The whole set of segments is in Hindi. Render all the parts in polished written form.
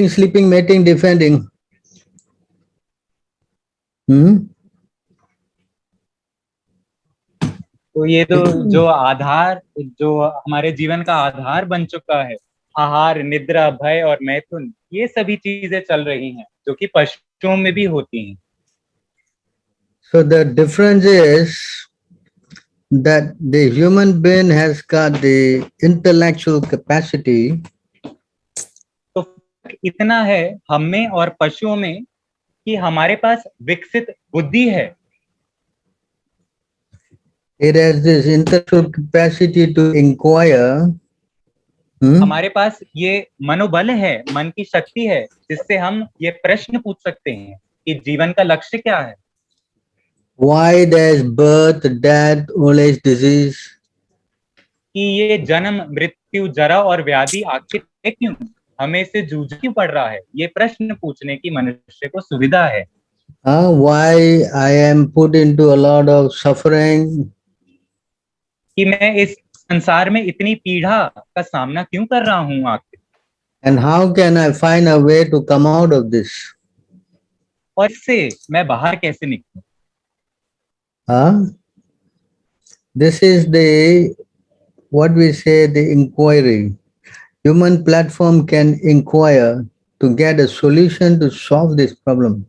Sleeping, mating, defending. तो ये तो जो आधार, जो हमारे जीवन का आधार बन चुका है, आहार, निद्रा, भय और मैथुन, ये सभी चीजें चल रही हैं जो कि पशुओं में भी होती हैं। So the difference is that the human being has got the intellectual capacity. तो इतना है हम में और पशुओं में कि हमारे पास विकसित बुद्धि है। It has this intellectual capacity to inquire. हमारे पास ये मनोबल है, मन की शक्ति है, जिससे हम ये प्रश्न पूछ सकते हैं कि जीवन का लक्ष्य क्या है। Why there's birth, death, old age, disease? कि ये जन्म, मृत्यु, जरा और व्याधि आखिर है क्यों, हमें इससे जूझ क्यों पड़ रहा है, ये प्रश्न पूछने की मनुष्य को सुविधा है। Why I am put into a lot of suffering? कि मैं इस संसार में इतनी पीड़ा का सामना क्यों कर रहा हूं आखिर, And how can I find a way to come out of this? और इससे मैं बाहर कैसे निकलूं। This is the, what we say, the inquiry. Human platform can inquire to get a solution to solve this problem.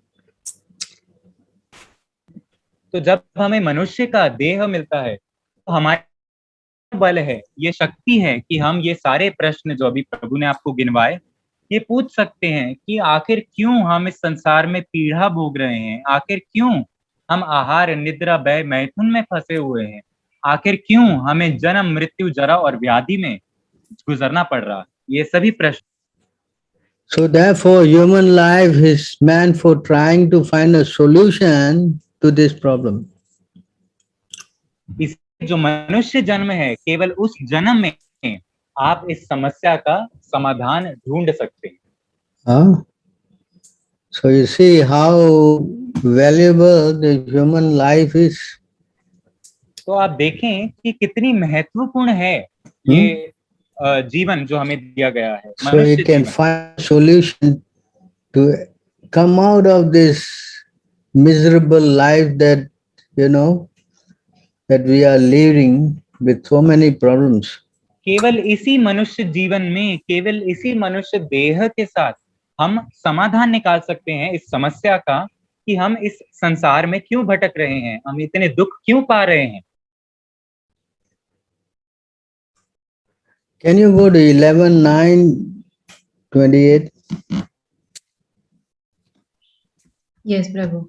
तो जब हमें मनुष्य का देह मिलता है तो हमारे बल है, ये शक्ति है कि हम ये सारे प्रश्न जो अभी प्रभु ने आपको गिनवाए, ये पूछ सकते हैं कि आखिर क्यों हम इस संसार में पीड़ा भोग रहे हैं, आखिर क्यों हम आहार, निद्रा, भय, मैथुन में फंसे हुए हैं, आखिर क्यों हमें जन्म, मृत्यु, जरा और व्याधि में गुजरना पड़ रहा है, ये सभी प्रश्न। So therefore, human life is meant for trying to find a solution to this problem. इसलिए जो मनुष्य जन्म है, केवल उस जन्म में आप इस समस्या का समाधान ढूंढ सकते हैं। So you see how valuable the human life is. तो आप देखें कि कितनी महत्वपूर्ण है ये जीवन जो हमें दिया गया है। So you can find solution to come out of this miserable life that that we are living with so many problems. केवल इसी मनुष्य जीवन में, केवल इसी मनुष्य देह के साथ हम समाधान निकाल सकते हैं इस समस्या का कि हम इस संसार में क्यों भटक रहे हैं, हम इतने दुख क्यों पा रहे हैं। Can you go to 11:9:28? Yes, Prabhu.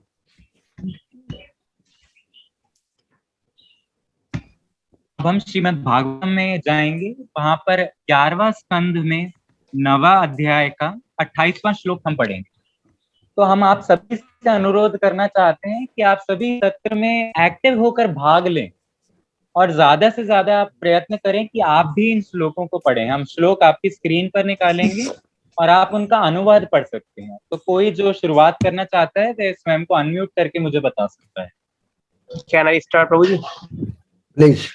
अब हम श्रीमद् भागवतम में जाएंगे, वहां पर 11वां स्कंद में 9वां अध्याय का 28वां श्लोक हम पढ़ेंगे। तो हम आप सभी से अनुरोध करना चाहते हैं कि आप सभी सत्र में एक्टिव होकर भाग लें और ज्यादा से ज्यादा आप प्रयत्न करें कि आप भी इन श्लोकों को पढ़ें। हम श्लोक आपकी स्क्रीन पर निकालेंगे और आप उनका अनुवाद पढ़ सकते हैं। तो कोई जो शुरुआत करना चाहता है तो स्वयं को अनम्यूट करके मुझे बता सकता है। Can I start Prabhu ji? Please.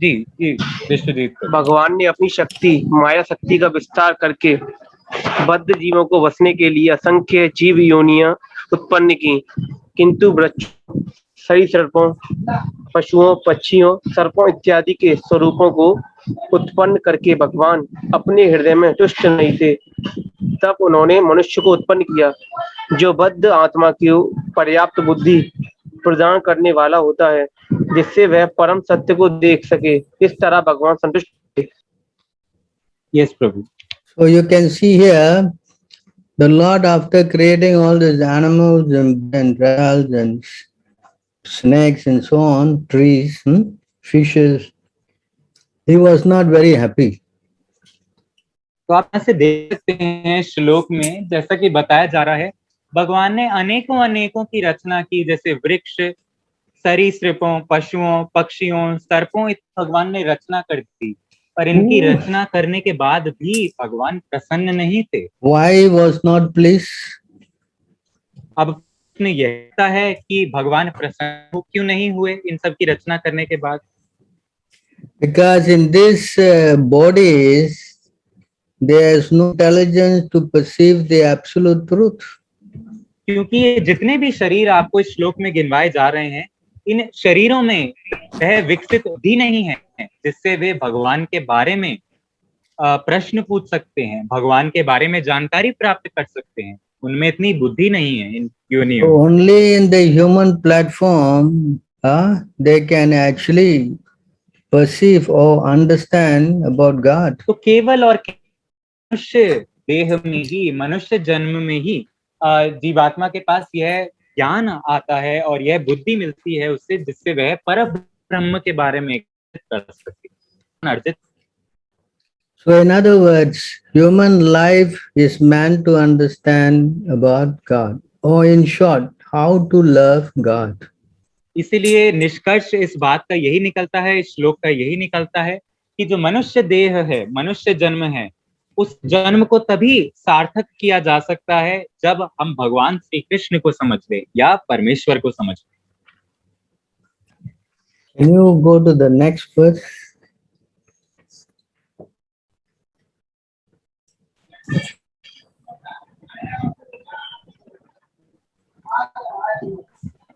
जी जी विश्वजीत। भगवान ने अपनी शक्ति, माया शक्ति का विस्तार करके बद्ध जीवों को बसने के लिए असंख्य जीव योनियां उत्पन्न की, किंतु वृक्षों, सरीसृपों, पशुओं, पक्षियों, सर्पों इत्यादि के स्वरूपों को उत्पन्न करके भगवान अपने हृदय में तुष्ट नहीं थे। तब उन्होंने मनुष्य को उत्पन्न किया, जो बद्ध आत्मा की पर्याप्त बुद्धि प्रदान करने वाला होता है, जिससे वह परम सत्य को देख सके। इस तरह भगवान संतुष्ट थे। Yes Prabhu. So you can see here, the Lord, after creating all these animals and reptiles and snakes and so on, trees, fishes, he was not very happy. तो आप ऐसे देख सकते हैं श्लोक में, जैसा कि बताया जा रहा है, भगवान ने अनेकों अनेकों की रचना की, जैसे वृक्ष, सरीसृपों, पशुओं, पक्षियों, सर्पों, भगवान ने रचना कर दी, पर इनकी रचना करने के बाद भी भगवान प्रसन्न नहीं थे। Why was not pleased? अब प्रश्न यह होता है कि भगवान प्रसन्न क्यों नहीं हुए इन सब की रचना करने के बाद? Because in these bodies, there is no intelligence to perceive the absolute truth. क्योंकि ये जितने भी शरीर आपको इस श्लोक में गिनवाए जा रहे हैं, इन शरीरों में वह विकसित भी नहीं है जिससे वे भगवान के बारे में प्रश्न पूछ सकते हैं, भगवान के बारे में जानकारी प्राप्त कर सकते हैं। उनमें इतनी बुद्धि नहीं है इन योनियों। So only in the human platform, they can actually perceive or understand about God. तो केवल और मनुष्य देह में ही, मनुष्य जन्म में ही जीवात्मा के पास यह ज्ञान आता है और यह बुद्धि मिलती है उससे, जिससे वह पर ब्रह्म के बारे में कर सकते अर्जित। So in other words, human life is meant to understand about God, or in short, how to love God. इसीलिए निष्कर्ष इस बात का यही निकलता है, इस श्लोक का यही निकलता है कि जो मनुष्य देह है, मनुष्य जन्म है, उस जन्म को तभी सार्थक किया जा सकता है जब हम भगवान श्री कृष्ण को समझ ले या परमेश्वर को समझ ले। Can you go to the next verse?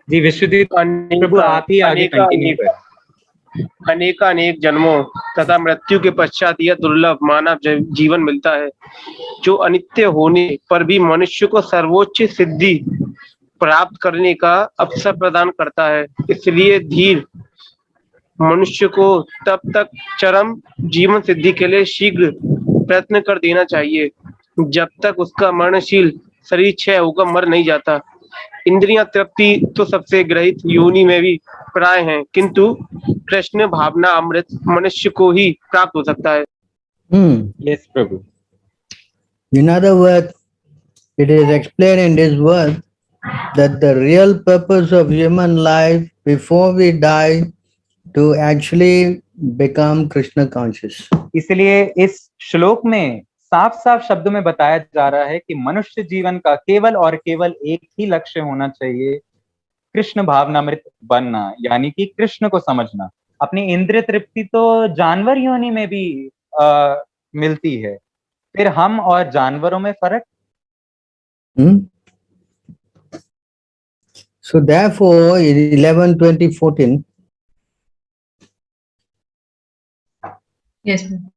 जी विश्वदीप प्रभु, आप ही आगे कंटिन्यू करें। अनेक जन्मों तथा मृत्यु के पश्चात यह दुर्लभ मानव जीवन मिलता है जो अनित्य होने पर भी मनुष्य को सर्वोच्च सिद्धि प्राप्त करने का अवसर प्रदान करता है। इसलिए धीर मनुष्य को तब तक चरम जीवन सिद्धि के लिए शीघ्र प्रयत्न कर देना चाहिए जब तक उसका मरणशील शरीर क्षय होकर मर नहीं जाता। इंद्रियां तृप्ति तो सबसे ग्रहित योनि में भी प्राय हैं, किंतु कृष्ण भावना अमृत मनुष्य को ही प्राप्त हो सकता है। Yes, Prabhu. In other words, it is explained in this verse that the real purpose of human life before we die to actually become Krishna conscious. इसलिए इस श्लोक में साफ साफ शब्दों में बताया जा रहा है कि मनुष्य जीवन का केवल और केवल एक ही लक्ष्य होना चाहिए, कृष्ण भावनामृत बनना, यानी कि कृष्ण को समझना। अपनी इंद्रिय तृप्ति तो जानवर योनि में भी मिलती है, फिर हम और जानवरों में फर्क। So therefore, in 11:20:14, Yes, ma'am.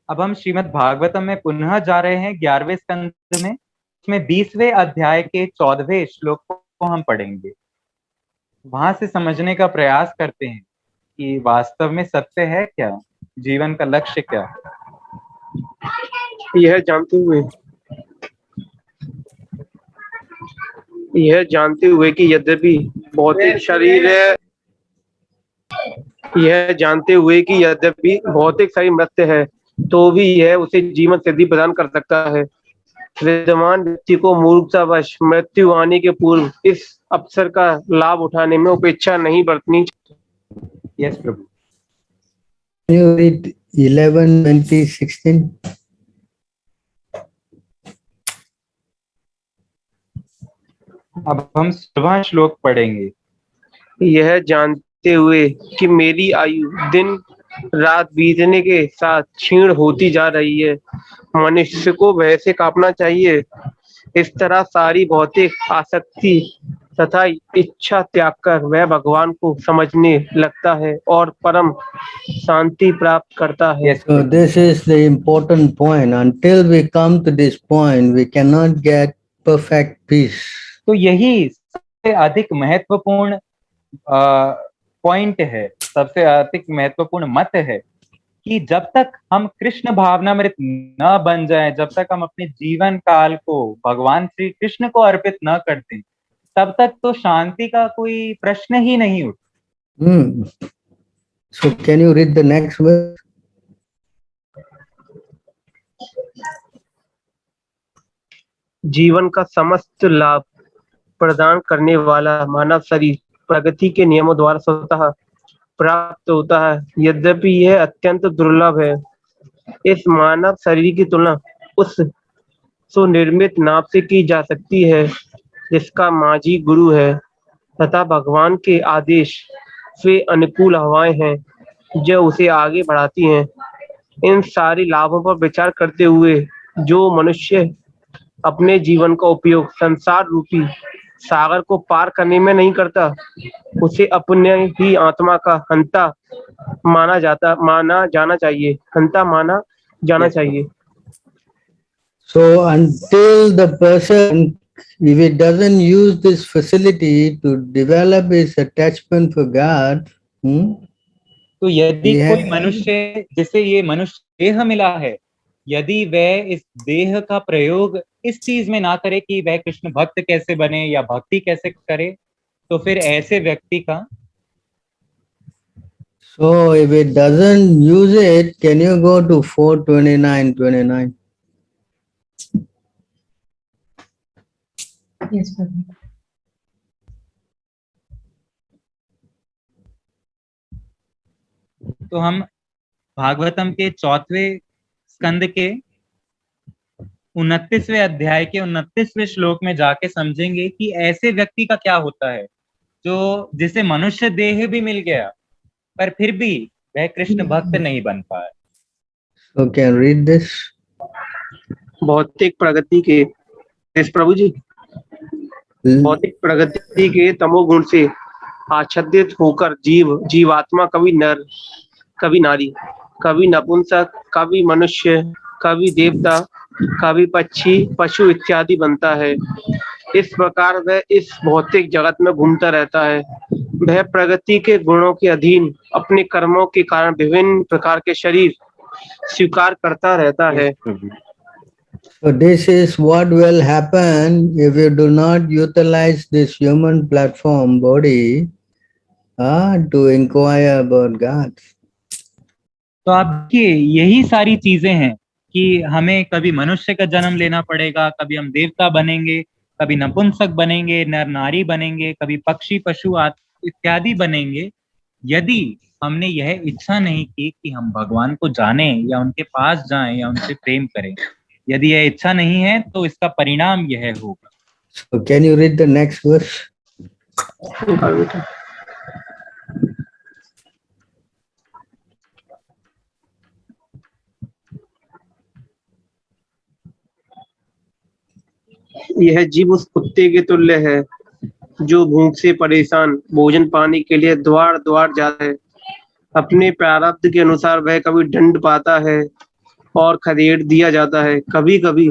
अब हम श्रीमद् भागवतम में पुनः जा रहे हैं 11वें स्कंद में, इसमें 20वें अध्याय के 14वें श्लोक को हम पढ़ेंगे। वहां से समझने का प्रयास करते हैं कि वास्तव में सत्य है क्या, जीवन का लक्ष्य क्या है। यह जानते हुए कि यद्यपि भौतिक शरीर है, यह जानते हुए कि यद्यपि भौतिक शरीर मृत्यु है, तो भी यह उसे जीवन सिद्धि प्रदान कर सकता है। विद्यमान व्यक्ति को मूर्खतावश मृत्यु आने के पूर्व इस अवसर का लाभ उठाने में उपेक्षा नहीं बरतनी चाहिए। Yes Prabhu. Can you read 11:20:16? अब हम 16वां श्लोक पढ़ेंगे। यह जानते हुए कि मेरी आयु दिन रात बीतने के साथ क्षीण होती जा रही है, मनुष्य को भय से कांपना चाहिए। इस तरह सारी भौतिक आसक्ति तथा इच्छा त्याग कर वह भगवान को समझने लगता है और परम शांति प्राप्त करता है। So this is the important point. Until we come to this point, we cannot get perfect peace. तो यही सबसे अधिक महत्वपूर्ण पॉइंट है, सबसे अधिक महत्वपूर्ण मत है कि जब तक हम कृष्ण भावनामृत न बन जाएं, जब तक हम अपने जीवन काल को भगवान श्री कृष्ण को अर्पित न करते, तब तक तो शांति का कोई प्रश्न ही नहीं उठता। So can you read the next verse? जीवन का समस्त लाभ प्रदान करने वाला मानव शरीर प्रगति के नियमों द्वारा स्वतः प्राप्त होता है, यद्यपि यह अत्यंत दुर्लभ है। इस मानव शरीर की तुलना उस सुनिर्मित नाव से की जा सकती है जिसका माझी गुरु है तथा भगवान के आदेश वे अनुकूल हवाएं हैं जो उसे आगे बढ़ाती हैं। इन सारी लाभों पर विचार करते हुए जो मनुष्य अपने जीवन का उपयोग संसार रूपी सागर को पार करने में नहीं करता उसे अपने ही आत्मा का हंता माना जाना चाहिए। So until the person, if he doesn't use this facility to develop his attachment for God, तो यदि ये कोई है- मनुष्य जिसे ये मनुष्य देह मिला है, यदि वह इस देह का प्रयोग इस चीज में ना करे कि वह कृष्ण भक्त कैसे बने या भक्ति कैसे करे, तो फिर ऐसे व्यक्ति का So if it doesn't use it, can you go to 4:29:29? Yes, Prabhu. तो हम भागवतम के 4वें स्कंद के 29वें अध्याय के 29वें श्लोक में जाके समझेंगे कि ऐसे व्यक्ति का क्या होता है जो जिसे मनुष्य देह भी मिल गया पर फिर भी वह कृष्ण भक्त नहीं बन पाया। So can read this. भौतिक प्रगति के प्रभु जी भौतिक प्रगति के तमोगुण से आच्छादित होकर जीवात्मा कभी नर, कभी नारी, कभी नपुंसक, कभी मनुष्य, कभी देवता, कभी पक्षी, पशु इत्यादि बनता है। इस प्रकार वह इस भौतिक जगत में घूमता रहता है। वह प्रगति के गुणों के अधीन अपने कर्मों के कारण विभिन्न प्रकार के शरीर स्वीकार करता रहता है। So this is what will happen if you do not utilize this human platform body to inquire about God. तो आप देखिए यही सारी चीजें हैं कि हमें कभी मनुष्य का जन्म लेना पड़ेगा, कभी हम देवता बनेंगे, कभी नपुंसक बनेंगे, नर नारी बनेंगे, कभी पक्षी पशु इत्यादि बनेंगे। यदि हमने यह इच्छा नहीं की कि हम भगवान को जाने या उनके पास जाएं या उनसे प्रेम करें, यदि यह इच्छा नहीं है तो इसका परिणाम यह होगा। So can you read the next verse? यह जीव उस कुत्ते के तुल्य है जो भूख से परेशान भोजन पाने के लिए द्वार द्वार जाता है। अपने प्रारब्ध के अनुसार वह कभी दंड पाता है और खदेड़ दिया जाता है, कभी कभी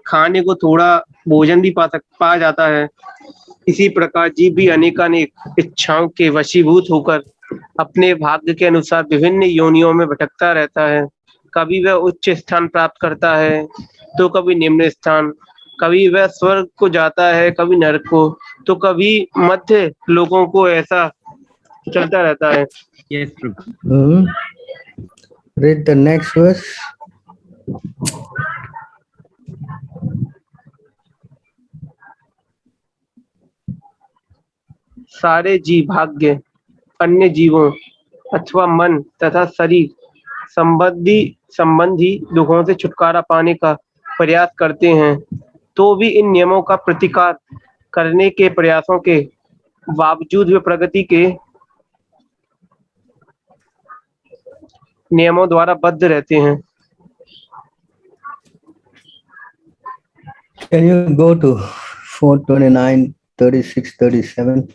खाने को थोड़ा भोजन भी पा जाता है। इसी प्रकार जीव भी अनेकानेक इच्छाओं के वशीभूत होकर अपने भाग्य के अनुसार विभिन्न योनियों में भटकता रहता है। कभी वह उच्च स्थान प्राप्त करता है तो कभी निम्न स्थान, कभी वह स्वर्ग को जाता है, कभी नरक को, तो कभी मध्य लोगों को, ऐसा चलता रहता है। Yes, Prabhu. Read the next verse. सारे जीव भाग्य, अन्य जीवों अथवा मन तथा शरीर संबंधी दुखों से छुटकारा पाने का प्रयास करते हैं, तो भी इन नियमों का प्रतिकार करने के प्रयासों के बावजूद वे प्रगति के नियमों द्वारा बद्ध रहते हैं। Can you go to 4:29, 36, 37?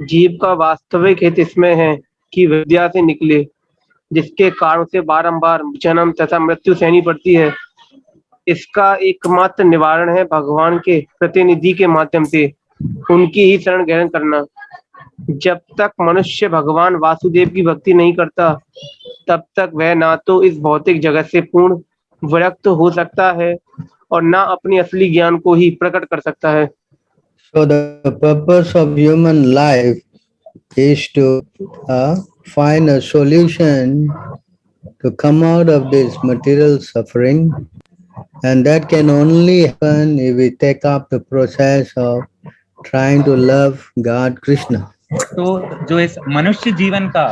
जीव का वास्तविक हित इसमें है कि विद्या से निकले, जिसके कारण से बारंबार जन्म तथा मृत्यु सहनी पड़ती है। इसका एकमात्र निवारण है भगवान के प्रतिनिधि के माध्यम से उनकी ही शरण ग्रहण करना। जब तक मनुष्य भगवान वासुदेव की भक्ति नहीं करता, तब तक वह ना तो इस भौतिक जगत से पूर्ण विरक्त हो सकता है और ना अपनी असली ज्ञान को ही प्रकट कर सकता है। So the purpose of human life is to find a solution to come out of this material suffering, and that can only happen if we take up the process of trying to love God Krishna. तो जो इस मनुष्य जीवन का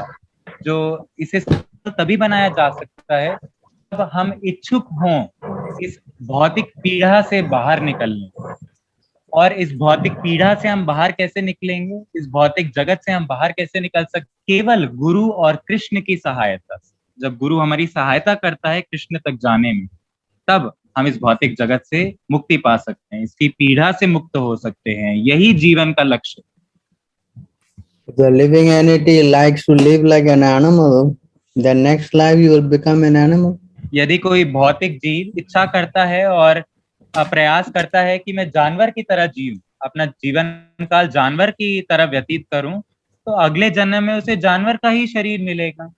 जो इसे तभी बनाया जा सकता है जब हम इच्छुक हों इस भौतिक पीड़ा से बाहर निकलने। और इस भौतिक पीड़ा से हम बाहर कैसे निकलेंगे, इस भौतिक जगत से हम बाहर कैसे निकल सकते? केवल गुरु और कृष्ण की सहायता से। जब गुरु हमारी सहायता करता है कृष्ण तक जाने में, तब हम इस भौतिक जगत से मुक्ति पा सकते हैं, इसकी पीड़ा से मुक्त हो सकते हैं। यही जीवन का लक्ष्य। The living entity likes to live like an animal, then next life you will become an animal. यदि कोई भौतिक जीव इच्छा करता है और प्रयास करता है कि मैं जानवर की तरह जीऊं, अपना जीवन काल जानवर की तरह व्यतीत करूं, तो अगले जन्म में उसे जानवर का ही शरीर मिलेगा।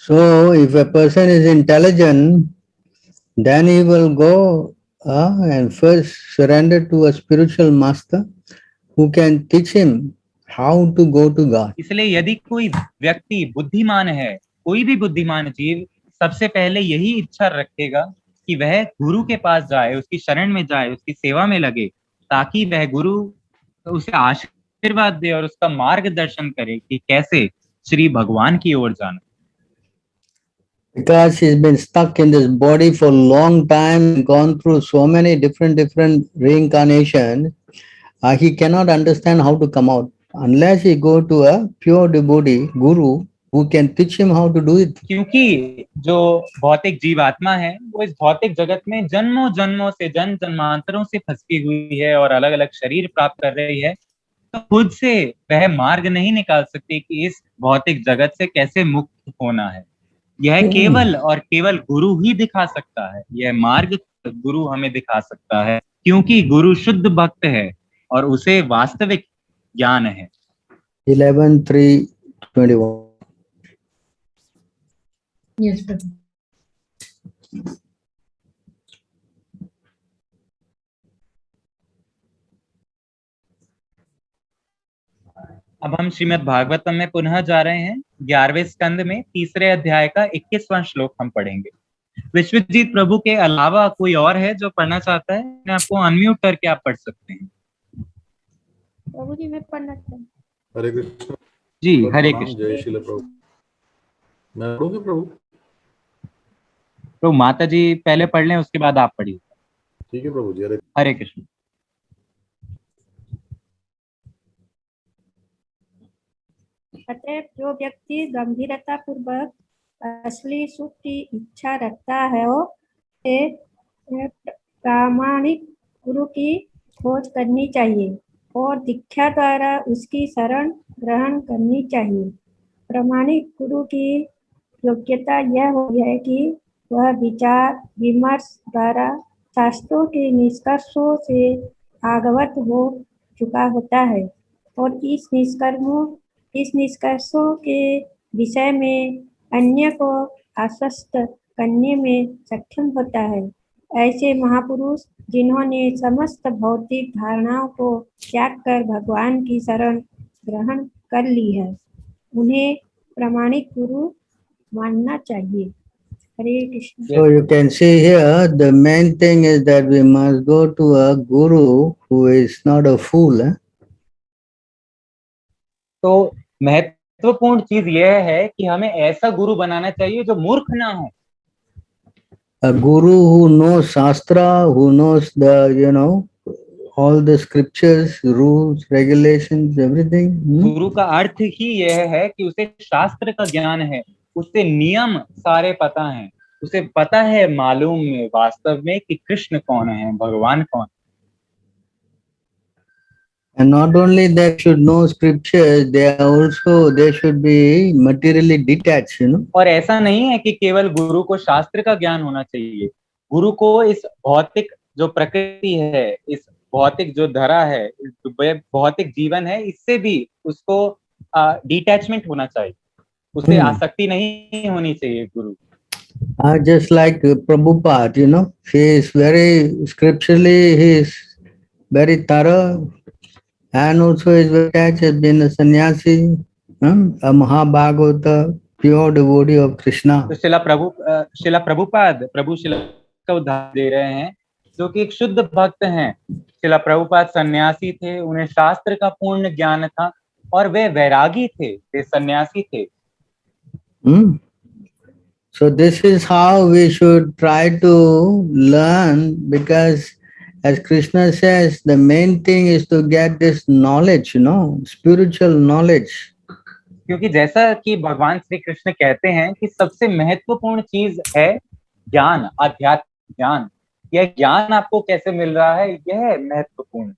So if a person is intelligent, then he will go and first surrender to a spiritual master who can teach him how to go to God. इसलिए यदि कोई व्यक्ति बुद्धिमान है, कोई भी बुद्धिमान जीव सबसे पहले यही इच्छा रखेगा कि वह गुरु के पास जाए, उसकी शरण में जाए, उसकी सेवा में लगे, ताकि वह गुरु उसे आशीर्वाद दे और उसका मार्गदर्शन करे कि कैसे श्री भगवान की ओर जाना। Because he's been stuck in this body for a long time, gone through so many different reincarnations, he cannot understand how to come out unless he go to a pure devotee guru who can teach him how to do it. क्योंकि जो भौतिक जीवात्मा है वो इस भौतिक जगत में जन्मों जन्मों से जन्मांतरों से फंसी हुई है और अलग अलग शरीर प्राप्त कर रही है, तो खुद से वह मार्ग नहीं निकाल सकती कि इस भौतिक जगत से कैसे मुक्त होना है। यह केवल और केवल गुरु ही दिखा सकता है, यह मार्ग गुरु हमें दिखा सकता है, क्योंकि गुरु शुद्ध भक्त है और उसे वास्तविक ज्ञान है। 11:3:21 Yes, Prabhu. अब हम श्रीमद् भागवतम में पुनः जा रहे हैं। 11वें स्कंद में तीसरे अध्याय का 21वां श्लोक हम पढ़ेंगे। विश्वजीत प्रभु के अलावा कोई और है जो पढ़ना चाहता है? मैं आपको अनम्यूट करके आप पढ़ सकते हैं। प्रभु जी मैं पढ़ना चाहता हूँ। हरे कृष्ण जी, हरे कृष्ण। जय श्रील प्रभु। मैं पढ़ूंगी प्रभु? तो माता जी पहले पढ़ लें, उसके बाद आप पढ़िए। ठीक है प्रभु जी। हरे कृष्ण। अतः जो व्यक्ति गंभीरता पूर्वक असली सुख की इच्छा रखता है वो प्रामाणिक गुरु की खोज करनी चाहिए और दीक्षा द्वारा उसकी शरण ग्रहण करनी चाहिए। प्रामाणिक गुरु की योग्यता यह होती है कि वह विचार विमर्श द्वारा शास्त्रों के निष्कर्षों से अवगत हो चुका होता है और इस निष्कर्षों के विषय में अन्य को आश्वस्त करने में सक्षम होता है। ऐसे महापुरुष जिन्होंने समस्त भौतिक धारणाओं को त्याग कर भगवान की शरण ग्रहण कर ली है, उन्हें प्रामाणिक गुरु मानना चाहिए। हरे Krishna. So you can see here the main thing is that we must go to a guru who is not a fool. तो महत्वपूर्ण चीज यह है कि हमें ऐसा गुरु बनाना चाहिए जो मूर्ख ना हो। A guru who knows Shastra, who knows the all the scriptures, rules, regulations, everything. गुरु का अर्थ ही यह है कि उसे शास्त्र का ज्ञान है, उसे नियम सारे पता हैं, उसे पता है मालूम में वास्तव में कि कृष्ण कौन है, भगवान कौन। And not only they should know scriptures, they should be materially detached, और ऐसा नहीं है कि केवल गुरु को शास्त्र का ज्ञान होना चाहिए, गुरु को इस भौतिक जो प्रकृति है, इस भौतिक जो धरा है, भौतिक जीवन है, इससे भी उसको डिटैचमेंट होना चाहिए, उसे आसक्ति नहीं होनी चाहिए गुरु। Just like Prabhupada, he is very scripturally, he is very thorough, and also his attached has been a sannyasi, a Mahabhagavata, pure devotee of Krishna. तो शिला प्रभुपाद प्रभु शिला का उदाहरण दे रहे हैं, जो कि एक शुद्ध भक्त हैं। शिला प्रभुपाद सन्यासी थे, उन्हें शास्त्र का पूर्ण ज्ञान था और वे वैरागी थे, वे सन्यासी थे। Hmm? So this is how we should try to learn, because as Krishna says, the main thing is to get this knowledge, spiritual knowledge. क्योंकि जैसा कि भगवान श्री कृष्ण कहते हैं कि सबसे महत्वपूर्ण चीज है ज्ञान, आध्यात्मिक ज्ञान। यह ज्ञान आपको कैसे मिल रहा है, यह है महत्वपूर्ण।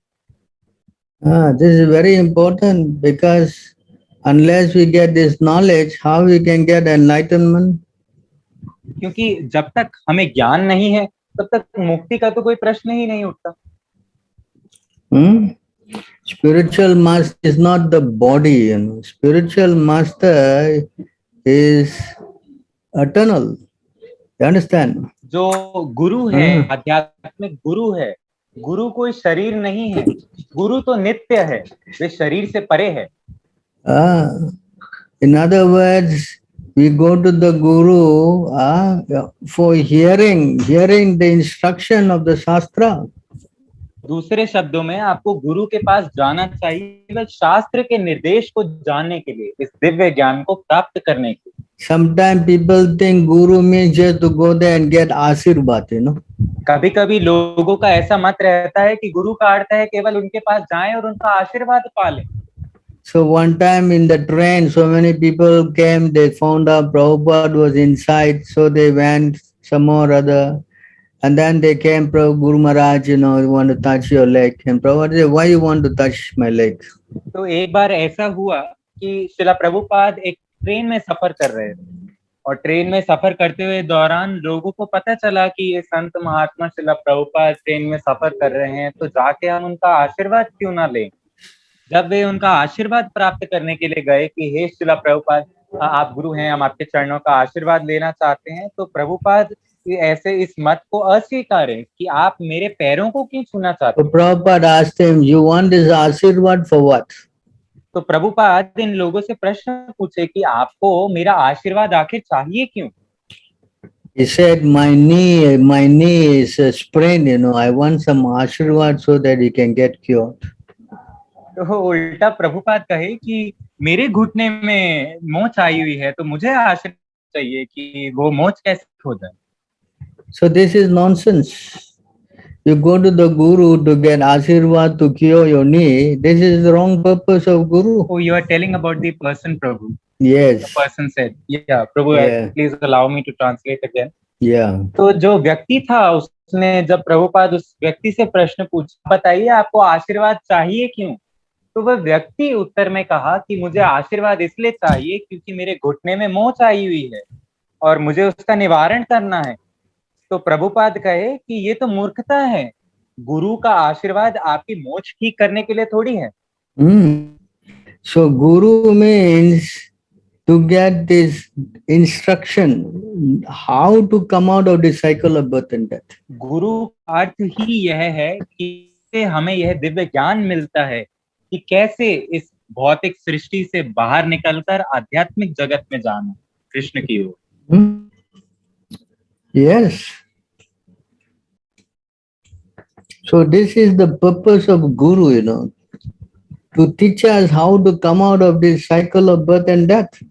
This is very important, because unless we get this knowledge, how we can get enlightenment? क्योंकि जब तक हमें ज्ञान नहीं है तब तक मुक्ति का तो कोई प्रश्न ही नहीं उठता। Spiritual master is not the body, Spiritual master is eternal. You understand? जो गुरु है, आध्यात्मिक गुरु है, गुरु कोई शरीर नहीं है, गुरु तो नित्य है, वे शरीर से परे है। In other words, we go to the guru for hearing the instruction of the Shastra. दूसरे शब्दों में आपको गुरु के पास जाना चाहिए, वह शास्त्र के निर्देश को जानने के लिए, इस दिव्य ज्ञान को प्राप्त करने के लिए। Sometimes people think guru means just to go there and get आशीर्वाद, कभी कभी लोगों का ऐसा मत रहता है कि गुरु का अर्थ है केवल उनके पास जाएं और उनका आशीर्वाद पा लें। So one time in the train, so many people came, they found out Prabhupada was inside, so they went some more other. And then they came, Guru Maharaj, you want to touch your leg. And Prabhupada said, why you want to touch my leg? तो एक बार ऐसा हुआ कि शिला प्रभुपाद एक ट्रेन में सफर कर रहे थे, और ट्रेन में सफर करते हुए दौरान लोगों को पता चला कि ये संत महात्मा शिला प्रभुपाद ट्रेन में सफर कर रहे हैं, तो जाके हम उनका आशीर्वाद क्यों ना लें। जब वे उनका आशीर्वाद प्राप्त करने के लिए गए कि हे शिला प्रभुपाद, आप गुरु हैं, हम आपके चरणों का आशीर्वाद लेना चाहते हैं, तो प्रभुपाद ऐसे इस मत को अस्वीकार है कि आप मेरे पैरों को क्यों छूना चाहते हैं। Prabhupada asked him, you want this आशीर्वाद for what? तो प्रभुपाद इन लोगों से प्रश्न पूछे कि आपको मेरा आशीर्वाद आखिर चाहिए क्यों। He said, my knee is sprained, I want some आशीर्वाद so that he can get cured. तो उल्टा प्रभुपाद कहे कि मेरे घुटने में मोच आई हुई है, तो मुझे आशीर्वाद चाहिए कि वो मोच कैसे हो जाए। So this is nonsense. You go to the guru to get आशीर्वाद to cure your knee. This is the wrong purpose of guru. Oh, you are telling about the person, Prabhu. Yes. The person said, yeah, Prabhu, Yeah. please allow me to translate again. Yeah. तो जो व्यक्ति था, उसने जब प्रभुपाद उस व्यक्ति से प्रश्न पूछा, बताइए आपको आशीर्वाद चाहिए क्यों, तो वह व्यक्ति उत्तर में कहा कि मुझे आशीर्वाद इसलिए चाहिए क्योंकि मेरे घुटने में मोच आई हुई है और मुझे उसका निवारण करना है। तो प्रभुपाद कहे कि ये तो मूर्खता है, गुरु का आशीर्वाद आपकी मोच ठीक करने के लिए थोड़ी है। So guru means to get this instruction how to come out of the cycle of birth and death. गुरु अर्थ ही यह है कि हमें यह दिव्य ज्ञान मिलता है कि कैसे इस भौतिक सृष्टि से बाहर निकलकर आध्यात्मिक जगत में जाना, कृष्ण की ओर। Yes. So this is the purpose of guru, to teach us how to come out of this cycle of birth and death.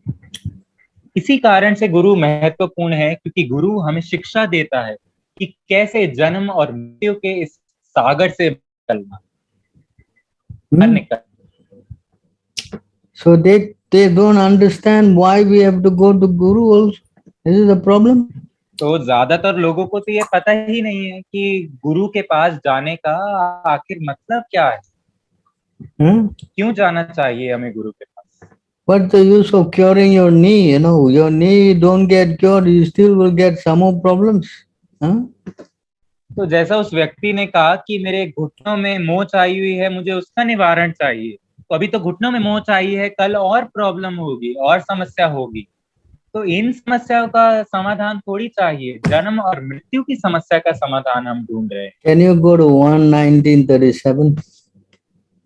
इसी कारण से गुरु महत्वपूर्ण है, क्योंकि गुरु हमें शिक्षा देता है कि कैसे जन्म और मृत्यु के इस सागर से निकलना। So they don't understand why we have to go to guru also. This is the problem. तो ज्यादातर लोगों को तो ये पता ही नहीं है कि गुरु के पास जाने का आखिर मतलब क्या है। क्यों जाना चाहिए हमें गुरु के पास? What's the use of curing your knee? Your knee don't get cured, you still will get some more problems. तो जैसा उस व्यक्ति ने कहा कि मेरे घुटनों में मोच आई हुई है, मुझे उसका निवारण चाहिए, तो अभी तो घुटनों में मोच आई है, कल और प्रॉब्लम होगी और समस्या होगी। तो इन समस्याओं का समाधान थोड़ी चाहिए, जन्म और मृत्यु की समस्या का समाधान हम ढूंढ रहे हैं। Can you go to 1:19:37?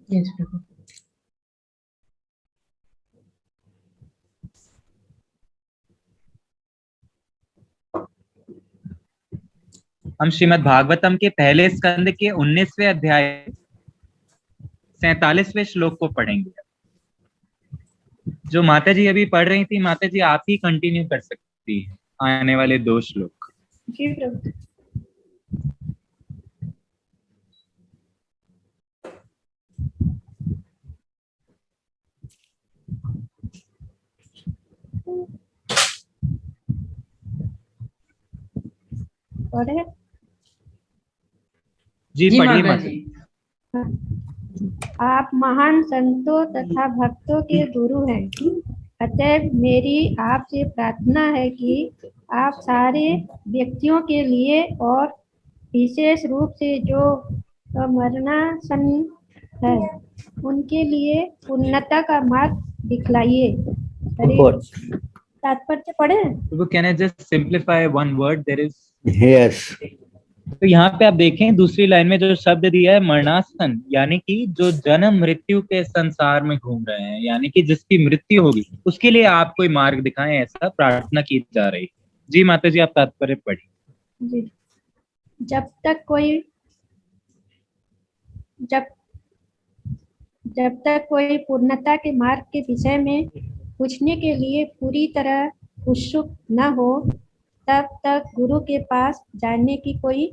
Yes, Prabhu. हम श्रीमद् भागवतम के पहले स्कंद के 19वें अध्याय 47वें श्लोक को पढ़ेंगे। जो माता जी अभी पढ़ रही थी, माता जी आप ही कंटिन्यू कर सकती है आने वाले 2 श्लोक। जी प्रभु। पढ़े? जी जी पढ़िए माता माता जी। जी। आप महान संतों तथा भक्तों के गुरु हैं, अतएव मेरी आपसे प्रार्थना है कि आप सारे व्यक्तियों के लिए और विशेष रूप से जो मरणासन्न है उनके लिए उन्नता का मार्ग दिखलाइए। हरे Purport. तात्पर्य पढ़े? तो can I just simplify one word, there is. Yes. तो यहाँ पे आप देखें दूसरी लाइन में जो शब्द दिया है मरणासन, यानी कि जो जन्म मृत्यु के संसार में घूम रहे हैं, यानी कि जिसकी मृत्यु होगी उसके लिए आप कोई मार्ग दिखाएं, ऐसा प्रार्थना की जा रही है। जी माता जी आप तात्पर्य पढ़िए। जी। जब तक कोई पूर्णता के मार्ग के विषय में पूछने के लिए पूरी तरह उत्सुक न हो, तब तक गुरु के पास जाने की कोई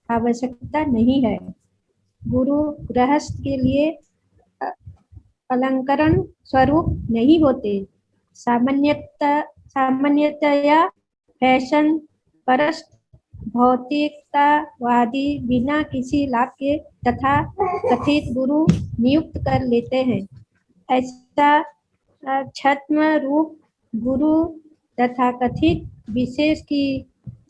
आवश्यकता नहीं है। गुरु गृहस्थ के लिए अलंकरण स्वरूप नहीं होते। सामान्यतया फैशन परस्त भौतिकतावादी बिना किसी लाभ के तथा कथित गुरु नियुक्त कर लेते हैं। ऐसा छद्म रूप गुरु तथा कथित विशेष की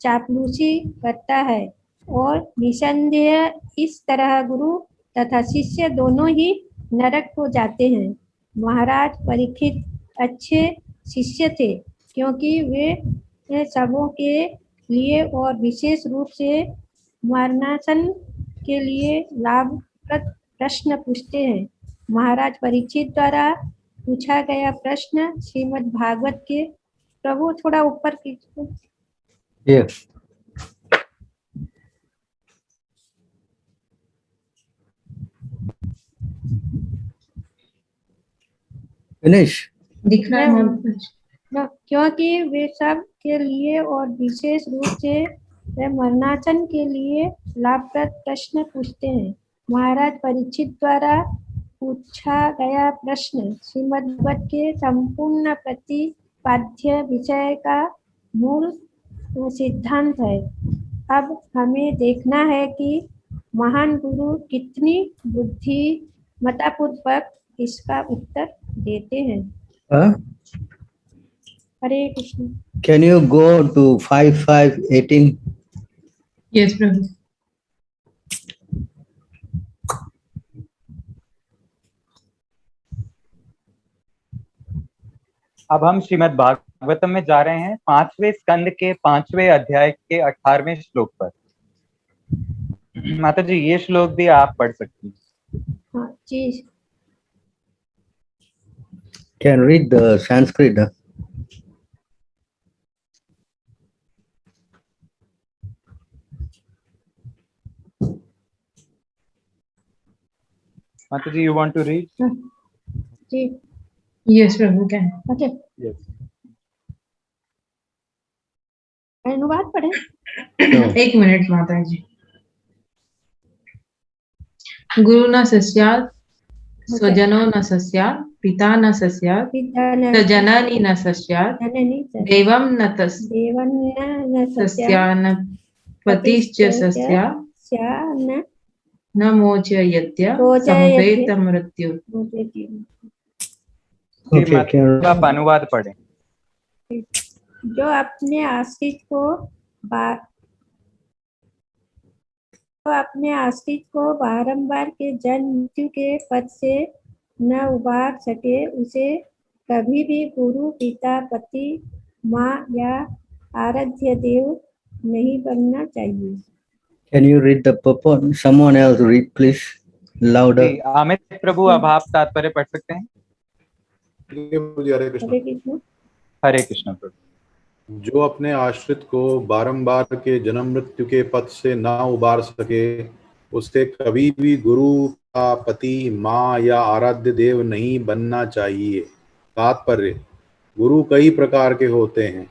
चापलूसी करता है और निसंदेह इस तरह गुरु तथा शिष्य दोनों ही नरक को जाते हैं। महाराज परीक्षित अच्छे शिष्य थे, क्योंकि वे सबों के लिए और विशेष रूप से मरणासन के लिए लाभप्रद प्रश्न पूछते हैं। महाराज परीक्षित द्वारा पूछा गया प्रश्न श्रीमद् भागवत के, प्रभु थोड़ा ऊपर कीजिए। Yes. Finish. दिख रहा है माता जी। क्योंकि वे सब के लिए और विशेष रूप से वे मरणासन के लिए लाभप्रद प्रश्न पूछते हैं। महाराज परीक्षित द्वारा पूछा गया प्रश्न श्रीमद्भागवत के संपूर्ण प्रतिपाद्य विषय का मूल सिद्धांत है। अब हमें देखना है कि महान गुरु कितनी बुद्धिमत्तापूर्वक इसका उत्तर देते हैं। Huh? Hare Krishna. Can you go to 5518? Yes Prabhu. अब हम श्रीमद् भागवतम में जा रहे हैं 5वें स्कंद के 5वें अध्याय के 18वें श्लोक पर। माता जी ये श्लोक भी आप पढ़ सकती हैं। हाँ जी। Can read the Sanskrit. Huh? माता जी यू वांट टू रीड? जी yes Prabhu can. Okay. Yes. अनुवाद पढ़े? एक मिनट माता जी। गुरु न सस्यात् स्वजनो न सस्यात् पिता न सस्यात् जननी न सस्यात् देवं न सस्यान्न पतिश्च सस्यात् न मोचयत्य संवेत मृत्यु। Okay, can आप अनुवाद पढ़ें। जो अपने आश्रित को बारंबार के जन्म मृत्यु के पद से न उबार सके, उसे कभी भी गुरु पिता पति माँ या आराध्य देव नहीं बनना चाहिए। Can you read the purport? Someone else read, please. Louder. जी, अमित प्रभु अब आप तात्पर्य पढ़ सकते हैं। ठीक है प्रभु जी, हरे कृष्ण। हरे कृष्ण। हरे कृष्ण प्रभु। जो अपने आश्रित को बारंबार के जन्म मृत्यु के पथ से ना उबार सके, उसे कभी भी गुरु का पति, माँ या आराध्य देव नहीं बनना चाहिए। तात्पर्य: गुरु कई प्रकार के होते हैं,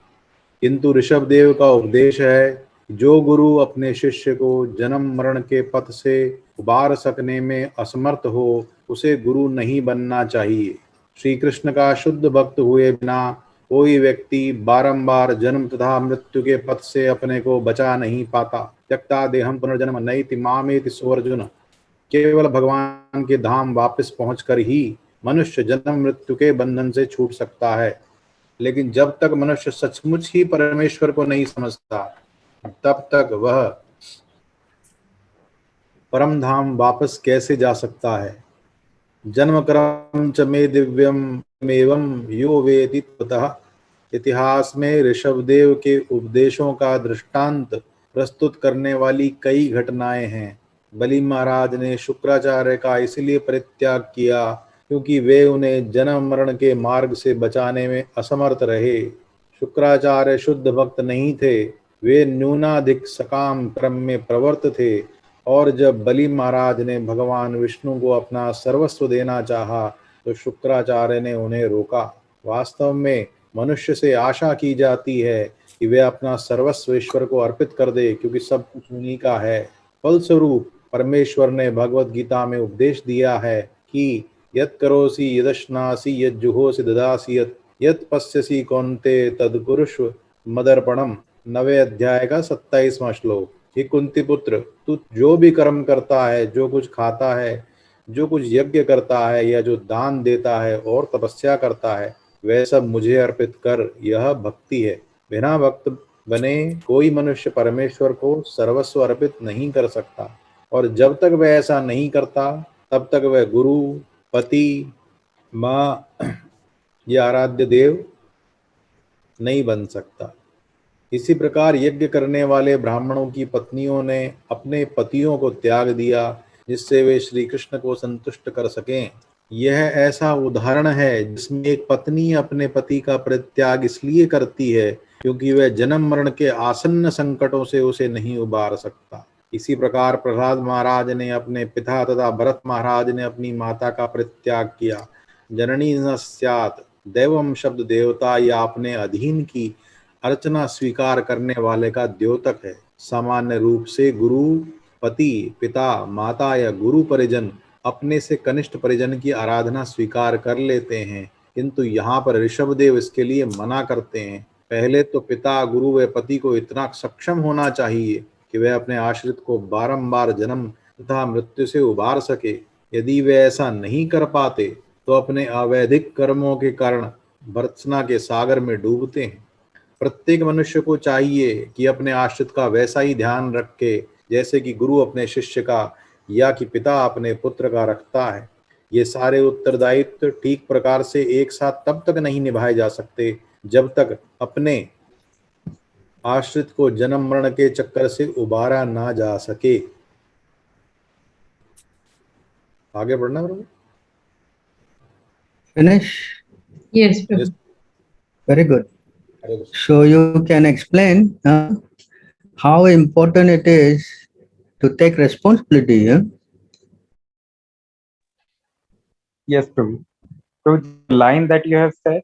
किंतु ऋषभ देव का उपदेश है, जो गुरु अपने शिष्य को जन्म मरण के पथ से उबार सकने में असमर्थ हो, उसे गुरु नहीं बनना चाहिए। श्री कृष्ण का शुद्ध भक्त हुए बिना कोई व्यक्ति बारंबार जन्म तथा मृत्यु के पथ से अपने को बचा नहीं पाता। त्यक्ता देहम पुनर्जन्म नैति मामेति सो अर्जुन। केवल भगवान के धाम वापस पहुंचकर ही मनुष्य जन्म मृत्यु के बंधन से छूट सकता है। लेकिन जब तक मनुष्य सचमुच ही परमेश्वर को नहीं समझता, तब तक वह परम धाम वापस कैसे जा सकता है। जन्म कर्म च मे दिव्यम एवं यो वेति ततः। इतिहास में ऋषभदेव के उपदेशों का दृष्टांत प्रस्तुत करने वाली कई घटनाएं हैं। बलि महाराज ने शुक्राचार्य का इसलिए परित्याग किया क्योंकि वे उन्हें जन्म मरण के मार्ग से बचाने में असमर्थ रहे। शुक्राचार्य शुद्ध भक्त नहीं थे, वे न्यूनाधिक सकाम क्रम में प्रवृत्त थे, और जब बलि महाराज ने भगवान विष्णु को अपना सर्वस्व देना चाहा तो शुक्राचार्य ने उन्हें रोका। वास्तव में मनुष्य से आशा की जाती है कि वे अपना सर्वस्व ईश्वर को अर्पित कर दे, क्योंकि सब कुछ उन्हीं का है। फलस्वरूप परमेश्वर ने भगवत गीता में उपदेश दिया है कि यत् करोसि यदश्नासि यज्जुहोसि ददासि यत् पश्यसि कौन्ते तत्कुरुष्व मदर्पणम। 9वें अध्याय का 27वां श्लोक। हे कुंती पुत्र, तू जो भी कर्म करता है, जो कुछ खाता है, जो कुछ यज्ञ करता है या जो दान देता है और तपस्या करता है, वह सब मुझे अर्पित कर। यह भक्ति है। बिना भक्त बने कोई मनुष्य परमेश्वर को सर्वस्व अर्पित नहीं कर सकता, और जब तक वह ऐसा नहीं करता तब तक वह गुरु, पति, माँ या आराध्य देव नहीं बन सकता। इसी प्रकार यज्ञ करने वाले ब्राह्मणों की पत्नियों ने अपने पतियों को त्याग दिया जिससे वे श्री कृष्ण को संतुष्ट कर सकें। यह ऐसा उदाहरण है जिसमें एक पत्नी अपने पति का परित्याग इसलिए करती है क्योंकि वह जन्म मरण के आसन्न संकटों से उसे नहीं उबार सकता। इसी प्रकार प्रहलाद महाराज ने अपने पिता तथा भरत महाराज ने अपनी माता का परित्याग किया। जननी न स्यात् दैवम शब्द देवता या अपने अधीन की अर्चना स्वीकार करने वाले का द्योतक है। सामान्य रूप से गुरु, पति, पिता, माता या गुरु परिजन अपने से कनिष्ठ परिजन की आराधना स्वीकार कर लेते हैं, किंतु यहाँ पर ऋषभदेव इसके लिए मना करते हैं। पहले तो पिता, गुरु व पति को इतना सक्षम होना चाहिए कि वह अपने आश्रित को बारंबार जन्म तथा मृत्यु से उबार सके। यदि वे ऐसा नहीं कर पाते तो अपने अवैधिक कर्मों के कारण भर्त्सना के सागर में डूबते हैं। प्रत्येक मनुष्य को चाहिए कि अपने आश्रित का वैसा ही ध्यान रखे जैसे कि गुरु अपने शिष्य का या कि पिता अपने पुत्र का रखता है। ये सारे उत्तरदायित्व ठीक प्रकार से एक साथ तब तक नहीं निभाए जा सकते जब तक अपने आश्रित को जन्म मरण के चक्कर से उबारा ना जा सके। आगे बढ़ना प्रभु। Finish? Yes, Prabhu. Yes. Very good. Hare Krishna. So you can explain how important it is to take responsibility. Yes, Prabhu. So the line that you have said,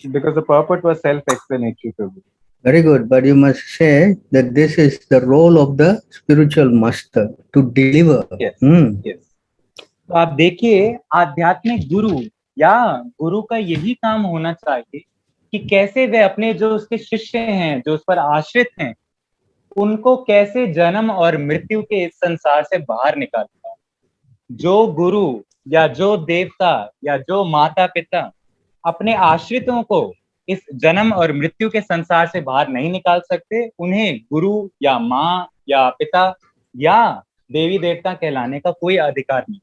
because the purport was self-explanatory, Prabhu. Very good. But you must say that this is the role of the spiritual master to deliver. Yes. Yes. तो आप देखिए, आध्यात्मिक गुरु या गुरु का यही काम होना चाहिए कि कैसे वे अपने जो उसके शिष्य हैं, जो उस पर आश्रित हैं, उनको कैसे जन्म और मृत्यु के इस संसार से बाहर निकालता है। जो गुरु या जो देवता या जो माता पिता अपने आश्रितों को इस जन्म और मृत्यु के संसार से बाहर नहीं निकाल सकते, उन्हें गुरु या माँ या पिता या देवी देवता कहलाने का कोई अधिकार नहीं।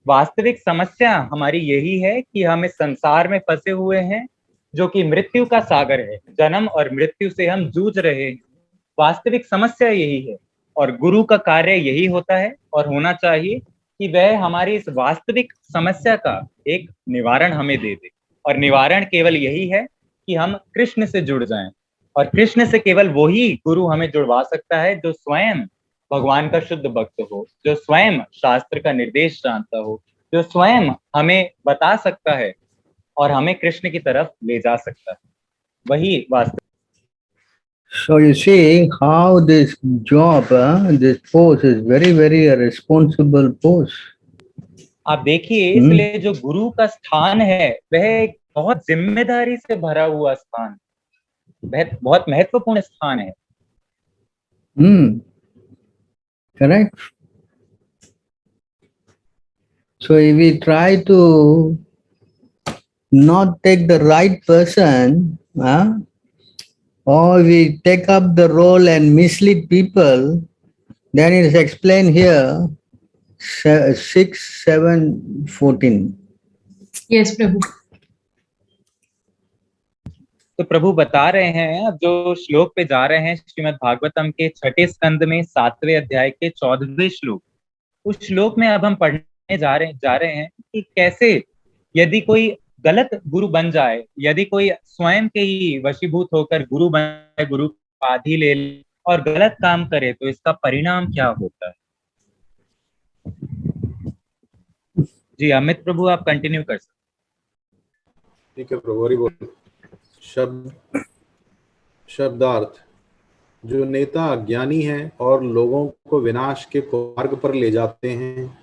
वास्तविक समस्या हमारी यही है कि हम इस संसार में फंसे हुए हैं जो कि मृत्यु का सागर है। जन्म और मृत्यु से हम जूझ रहे हैं। वास्तविक समस्या यही है और गुरु का कार्य यही होता है और होना चाहिए कि वह हमारी इस वास्तविक समस्या का एक निवारण हमें दे दे। और निवारण केवल यही है कि हम कृष्ण से जुड़ जाएं। और कृष्ण से केवल वही गुरु हमें जुड़वा सकता है जो स्वयं भगवान का शुद्ध भक्त हो, जो स्वयं शास्त्र का निर्देश जानता हो, जो स्वयं हमें बता सकता है और हमें कृष्ण की तरफ ले जा सकता है, वही वास्तव। So you see how this job, this post is very, very a responsible post. आप देखिए, इसलिए जो गुरु का स्थान है वह एक बहुत जिम्मेदारी से भरा हुआ स्थान, बहुत महत्वपूर्ण स्थान है। Correct. So if we try to not take the right person, or we take up the role and mislead people, then it is explained here 6, 7, 14. Yes, Prabhu. तो प्रभु बता रहे हैं, अब जो श्लोक पे जा रहे हैं श्रीमद् भागवतम के 6 स्कंद में 7वें अध्याय के 14वें श्लोक, उस श्लोक में अब हम पढ़ने जा रहे हैं कि कैसे यदि कोई गलत गुरु बन जाए, यदि कोई स्वयं के ही वशीभूत होकर गुरु बने, गुरु उपाधि ले और गलत काम करे, तो इसका परिणाम क्या होता है। जी अमित प्रभु, आप कंटिन्यू कर सकते। ठीक है प्रभु, हरि बोल। शब्दार्थ, जो नेता अज्ञानी हैं और लोगों को विनाश के मार्ग पर ले जाते हैं,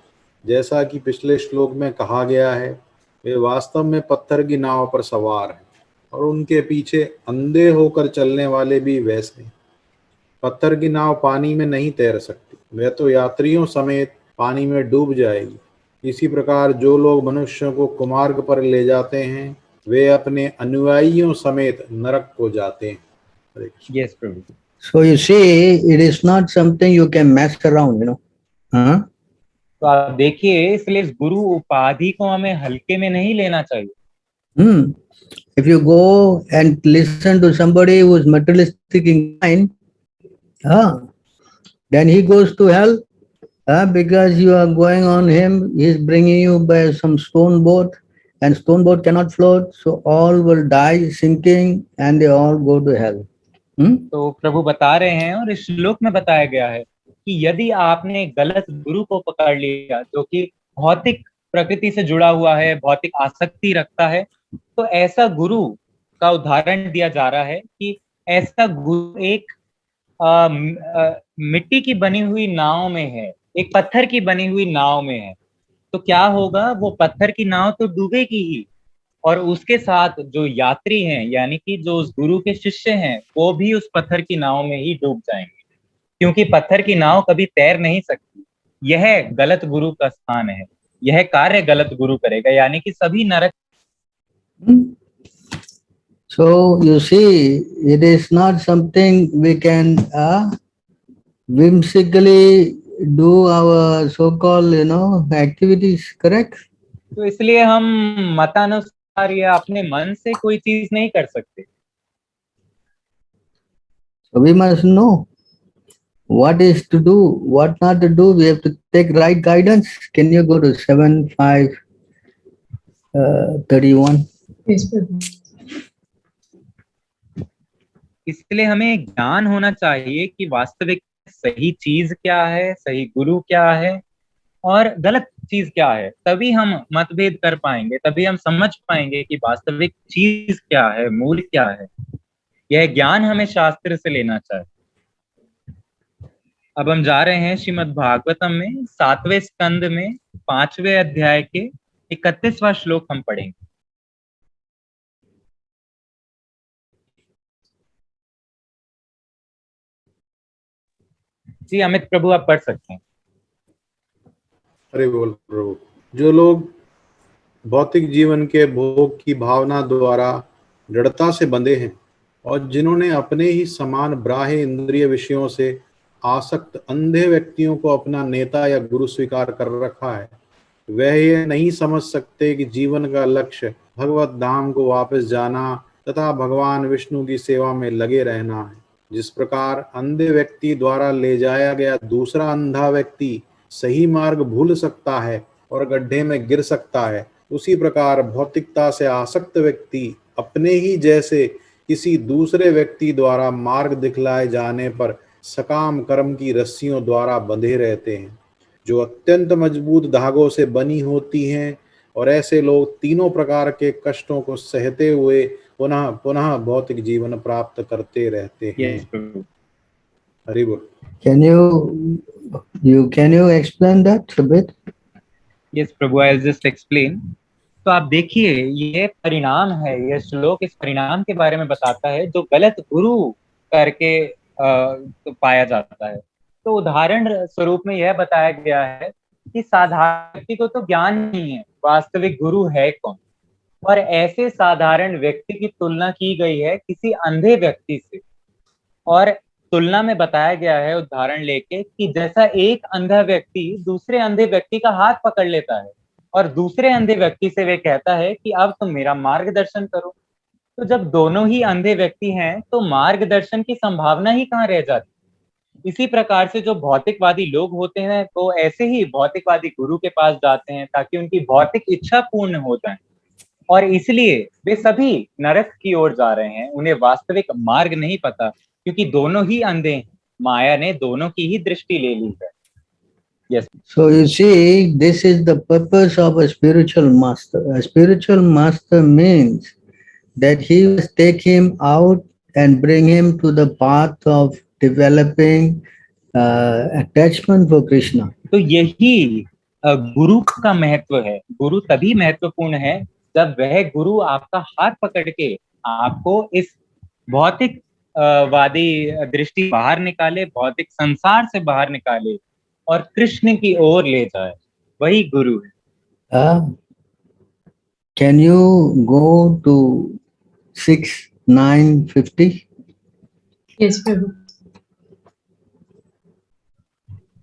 जैसा कि पिछले श्लोक में कहा गया है, वे वास्तव में पत्थर की नाव पर सवार हैं और उनके पीछे अंधे होकर चलने वाले भी वैसे। पत्थर की नाव पानी में नहीं तैर सकती, वह तो यात्रियों समेत पानी में डूब जाएगी। इसी प्रकार जो लोग मनुष्यों को कुमार्ग पर ले जाते हैं, वे अपने अनुयायियों समेत नरक को जाते हैं। Yes, Prabhu. So you see, it is not something you can mess around, you know. तो आप देखिए, इसलिए इस गुरु उपाधि को हमें हल्के में नहीं लेना चाहिए। If you go and listen to somebody who is materialistic in mind, then he goes to hell, because you are going on him. He is bringing you by some stone boat, and stone boat cannot float, so all will die sinking, and they all go to hell. तो प्रभु बता रहे हैं, और इस श्लोक में बताया गया है कि यदि आपने गलत गुरु को पकड़ लिया जो कि भौतिक प्रकृति से जुड़ा हुआ है, भौतिक आसक्ति रखता है, तो ऐसा गुरु का उदाहरण दिया जा रहा है कि ऐसा गुरु एक मिट्टी की बनी हुई नाव में है, एक पत्थर की बनी हुई नाव में है। तो क्या होगा, वो पत्थर की नाव तो डूबेगी ही, और उसके साथ जो यात्री हैं, यानी कि जो उस गुरु के शिष्य हैं, वो भी उस पत्थर की नाव में ही डूब जाएंगे, क्योंकि पत्थर की नाव कभी तैर नहीं सकती। यह गलत गुरु का स्थान है, यह कार्य गलत गुरु करेगा, यानी कि सभी नरक। So you see, it is not something we can whimsically do our so-called, activities, correct? तो इसलिए हम मतानुसार या अपने मन से कोई चीज नहीं कर सकते। So we must know what is to do, what not to do. We have to take right guidance. Can you go to 7, 5, 31? Yes, Prabhu. इसलिए हमें ज्ञान होना चाहिए कि वास्तविक सही चीज क्या है, सही गुरु क्या है और गलत चीज क्या है। तभी हम मतभेद कर पाएंगे, तभी हम समझ पाएंगे कि वास्तविक चीज क्या है, मूल क्या है। यह ज्ञान हमें शास्त्र से लेना चाहिए। अब हम जा रहे हैं श्रीमद् भागवतम में 7वें स्कंद में 5वें अध्याय के 31वां श्लोक हम पढ़ेंगे। जी अमित प्रभु, आप पढ़ सकते हैं। अरे बोल प्रभु। जो लोग भौतिक जीवन के भोग की भावना द्वारा दृढ़ता से बंधे हैं और जिन्होंने अपने ही समान बाह्य इंद्रिय विषयों से आसक्त अंधे व्यक्तियों को अपना नेता या गुरु स्वीकार कर रखा है, वह ये नहीं समझ सकते कि जीवन का लक्ष्य भगवत धाम को वापस जाना तथा भगवान विष्णु की सेवा में लगे रहना है। जिस प्रकार अंधे व्यक्ति द्वारा ले जाया गया दूसरा अंधा व्यक्ति सही मार्ग भूल सकता है और गड्ढे में गिर सकता है, उसी प्रकार भौतिकता से आसक्त व्यक्ति अपने ही जैसे किसी दूसरे व्यक्ति द्वारा मार्ग दिखलाए जाने पर सकाम कर्म की रस्सियों द्वारा बंधे रहते हैं, जो अत्यंत मजबूत धागों से बनी होती हैं, और ऐसे लोग तीनों प्रकार के कष्टों को सहते हुए पुनः पुनः भौतिक जीवन प्राप्त करते रहते हैं। यस प्रभु। हरि बोल। Can you explain that a bit? Yes Prabhu, I will just explain. तो आप देखिए, ये परिणाम है, ये श्लोक इस परिणाम के बारे में बताता है जो गलत गुरु करके तो पाया जाता है। तो उदाहरण स्वरूप में यह बताया गया है कि साधारण व्यक्ति को तो ज्ञान नहीं है वास्तविक गुरु है कौन, और ऐसे साधारण व्यक्ति की तुलना की गई है किसी अंधे व्यक्ति से। और तुलना में बताया गया है उदाहरण लेके कि जैसा एक अंधा व्यक्ति दूसरे अंधे व्यक्ति का हाथ पकड़ लेता है और दूसरे अंधे व्यक्ति से वे कहता है कि अब तुम मेरा मार्गदर्शन करो। तो जब दोनों ही अंधे व्यक्ति हैं तो मार्गदर्शन की संभावना ही कहाँ रह जाती। इसी प्रकार से जो भौतिकवादी लोग होते हैं वो ऐसे ही भौतिकवादी गुरु के पास जाते हैं ताकि उनकी भौतिक इच्छा पूर्ण हो जाए, और इसलिए वे सभी नरक की ओर जा रहे हैं। उन्हें वास्तविक मार्ग नहीं पता क्योंकि दोनों ही अंधे हैं, माया ने दोनों की ही दृष्टि ले ली है। Yes. So you see, this is the purpose of a spiritual master. A spiritual master means that he will take him out and bring him to the path of developing attachment for Krishna. तो यही गुरु का महत्व है। गुरु तभी महत्वपूर्ण है जब वह गुरु आपका हाथ पकड़ के आपको इस भौतिक वादी दृष्टि बाहर निकाले, भौतिक संसार से बाहर निकाले और कृष्ण की ओर ले जाए। वही गुरु है। Can you go to 6:9:50? Yes, प्रभु।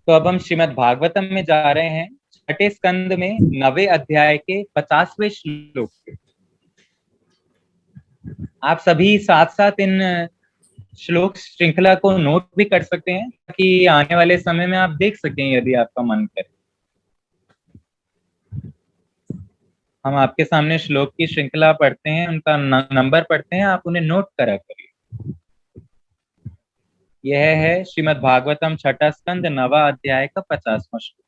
तो अब हम श्रीमद् भागवतम में जा रहे हैं, छठे स्कंद में 9वें अध्याय के 50वें श्लोक पे। आप सभी साथ साथ इन श्लोक श्रृंखला को नोट भी कर सकते हैं ताकि आने वाले समय में आप देख सकें यदि आपका मन करे। हम आपके सामने श्लोक की श्रृंखला पढ़ते हैं, उनका नंबर पढ़ते हैं, आप उन्हें नोट करा करिए। यह है श्रीमद् भागवतम छठा स्कंद 9वां अध्याय का 50वां श्लोक।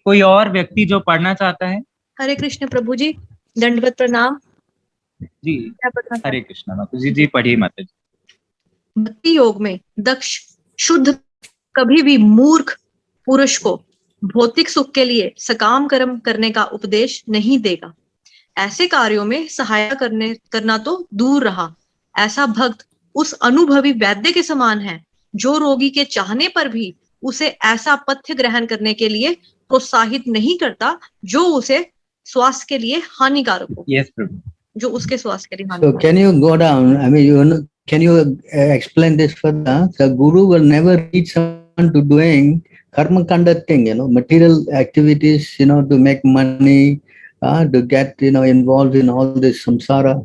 कोई और व्यक्ति जो पढ़ना चाहता है? हरे कृष्ण प्रभु जी, दंडवत प्रणाम जी। हरे कृष्ण माता जी। जी पढ़िए माता जी। भक्ति योग में दक्ष शुद्ध कभी भी मूर्ख पुरुष को भौतिक सुख के लिए सकाम कर्म करने का उपदेश नहीं देगा। ऐसे कार्यों में सहायता करना तो दूर रहा, ऐसा भक्त उस अनुभवी वैद्य के समान है जो रोगी के चाहने पर भी उसे ऐसा पथ्य ग्रहण करने के लिए प्रोत्साहित नहीं करता जो उसे स्वास्थ्य के लिए हानिकारक हो। यस प्रभु। जो उसके स्वास्थ्य के लिए So हानिकारक। can you go down? I mean, can you explain this further? The guru will never teach someone to doing karma conducting, material activities, to make money, to get, involved in all this samsara.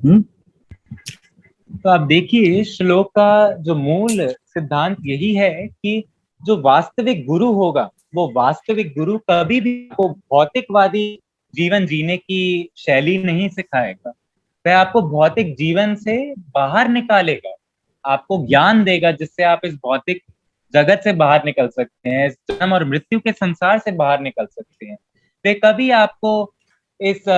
तो आप देखिए, श्लोक का जो मूल सिद्धांत यही है कि जो वास्तविक गुरु होगा वो वास्तविक गुरु कभी भी आपको भौतिकवादी जीवन जीने की शैली नहीं सिखाएगा। वह आपको भौतिक जीवन से बाहर निकालेगा, आपको ज्ञान देगा जिससे आप इस भौतिक जगत से बाहर निकल सकते हैं, इस जन्म और मृत्यु के संसार से बाहर निकल सकते हैं। वे कभी आपको इस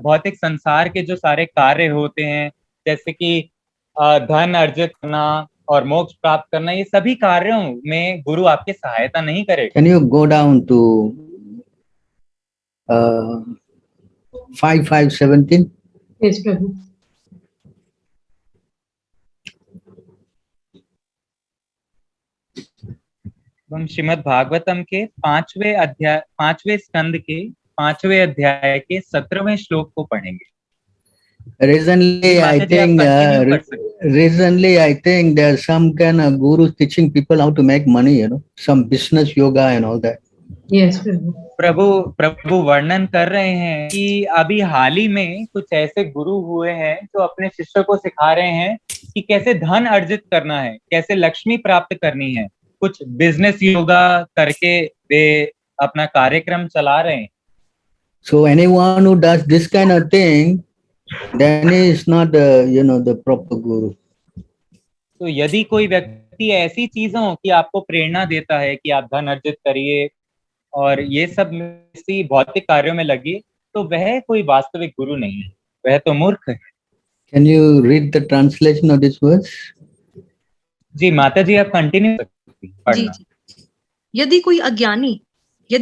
भौतिक संसार के जो सारे कार्य होते हैं, जैसे कि धन अर्जित करना और मोक्ष प्राप्त करना, ये सभी कार्यों में गुरु आपकी सहायता नहीं करेगा। Can you go down to 5:17? Yes, प्रभु। हम श्रीमद् भागवतम के 5वें स्कंद के 5वें अध्याय के 17वें श्लोक को पढ़ेंगे। Recently, I think there's some kind of gurus teaching people how to make money, some business yoga and all that. Yes, प्रभु। प्रभु वर्णन कर रहे हैं कि अभी हाल ही में कुछ ऐसे गुरु हुए हैं जो अपने शिष्य को सिखा रहे हैं कि कैसे धन अर्जित करना है, कैसे लक्ष्मी प्राप्त करनी है। कुछ बिजनेस योगा करके वे अपना कार्यक्रम चला रहे हैं। So anyone who does this kind of thing then he is not, the proper guru. तो यदि कोई व्यक्ति ऐसी चीजों की आपको प्रेरणा देता है कि आप धन अर्जित करिए और ये सब इसी भौतिक कार्यों में लगिए, तो वह कोई वास्तविक गुरु नहीं है, वह तो मूर्ख है। Can you read the translation of this verse? जी माता जी, आप कंटिन्यू जी जी। यदि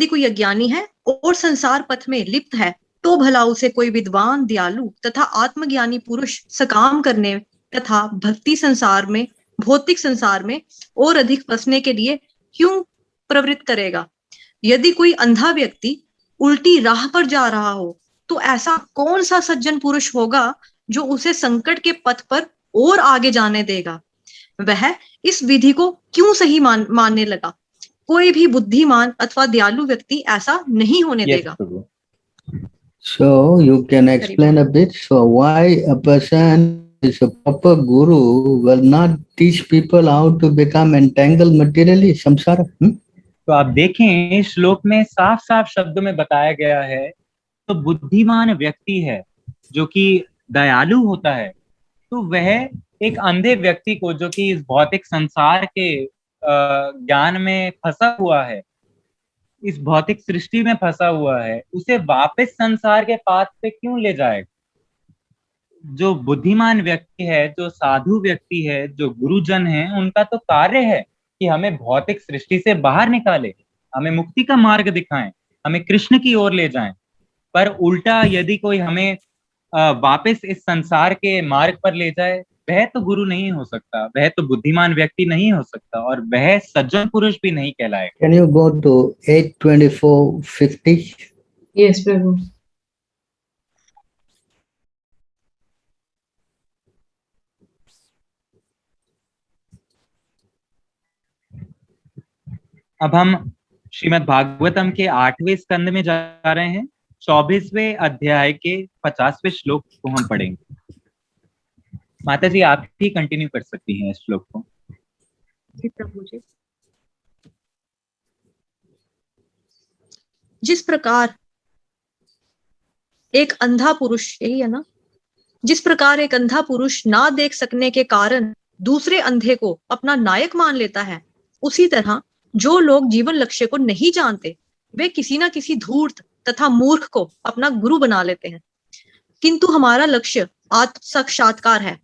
कोई अज्ञानी है और संसार पथ में लिप्त है, तो भला उसे कोई विद्वान, दयालु तथा आत्मज्ञानी पुरुष सकाम करने तथा भक्ति संसार में, भौतिक संसार में और अधिक फंसने के लिए क्यों प्रवृत्त करेगा? यदि कोई अंधा व्यक्ति उल्टी राह पर जा रहा हो, तो ऐसा कौन सा सज्जन पुरुष होगा जो उसे संकट के पथ पर और आगे जाने देगा? वह इस विधि को क्यों सही मानने लगा? कोई भी बुद्धिमान अथवा दयालु व्यक्ति ऐसा नहीं होने देगा। So you can explain a bit. So why a person is a proper guru will not teach people how to become entangled materially, samsara? तो आप देखें इस श्लोक में साफ साफ शब्दों में बताया गया है, तो बुद्धिमान व्यक्ति है जो कि दयालु होता है, तो वह एक अंधे व्यक्ति को जो कि इस भौतिक संसार के ज्ञान में फंसा हुआ है, इस भौतिक सृष्टि में फंसा हुआ है, उसे वापस संसार के पाथ पे क्यों ले जाएगा? जो बुद्धिमान व्यक्ति है, जो साधु व्यक्ति है, जो गुरुजन है, उनका तो कार्य है कि हमें भौतिक सृष्टि से बाहर निकाले, हमें मुक्ति का मार्ग दिखाएं, हमें कृष्ण की ओर ले जाएं। पर उल्टा यदि कोई हमें वापस इस संसार के मार्ग पर ले जाए, वह तो गुरु नहीं हो सकता, वह तो बुद्धिमान व्यक्ति नहीं हो सकता, और वह सज्जन पुरुष भी नहीं कहलाएगा। Can you go to 8:24:50? Yes, Prabhu. अब हम श्रीमद् भागवतम के 8वें स्कंद में जा रहे हैं। 24वें अध्याय के 50वें श्लोक को हम पढ़ेंगे। माता जी, आप ही कंटिन्यू कर सकती हैं इस श्लोक को। जी प्रभु जी। जिस प्रकार एक अंधा पुरुष, यही है ना, जिस प्रकार एक अंधा पुरुष ना देख सकने के कारण दूसरे अंधे को अपना नायक मान लेता है, उसी तरह जो लोग जीवन लक्ष्य को नहीं जानते, वे किसी ना किसी धूर्त तथा मूर्ख को अपना गुरु बना लेते हैं। किंतु हमारा लक्ष्य आत्म साक्षात्कार है,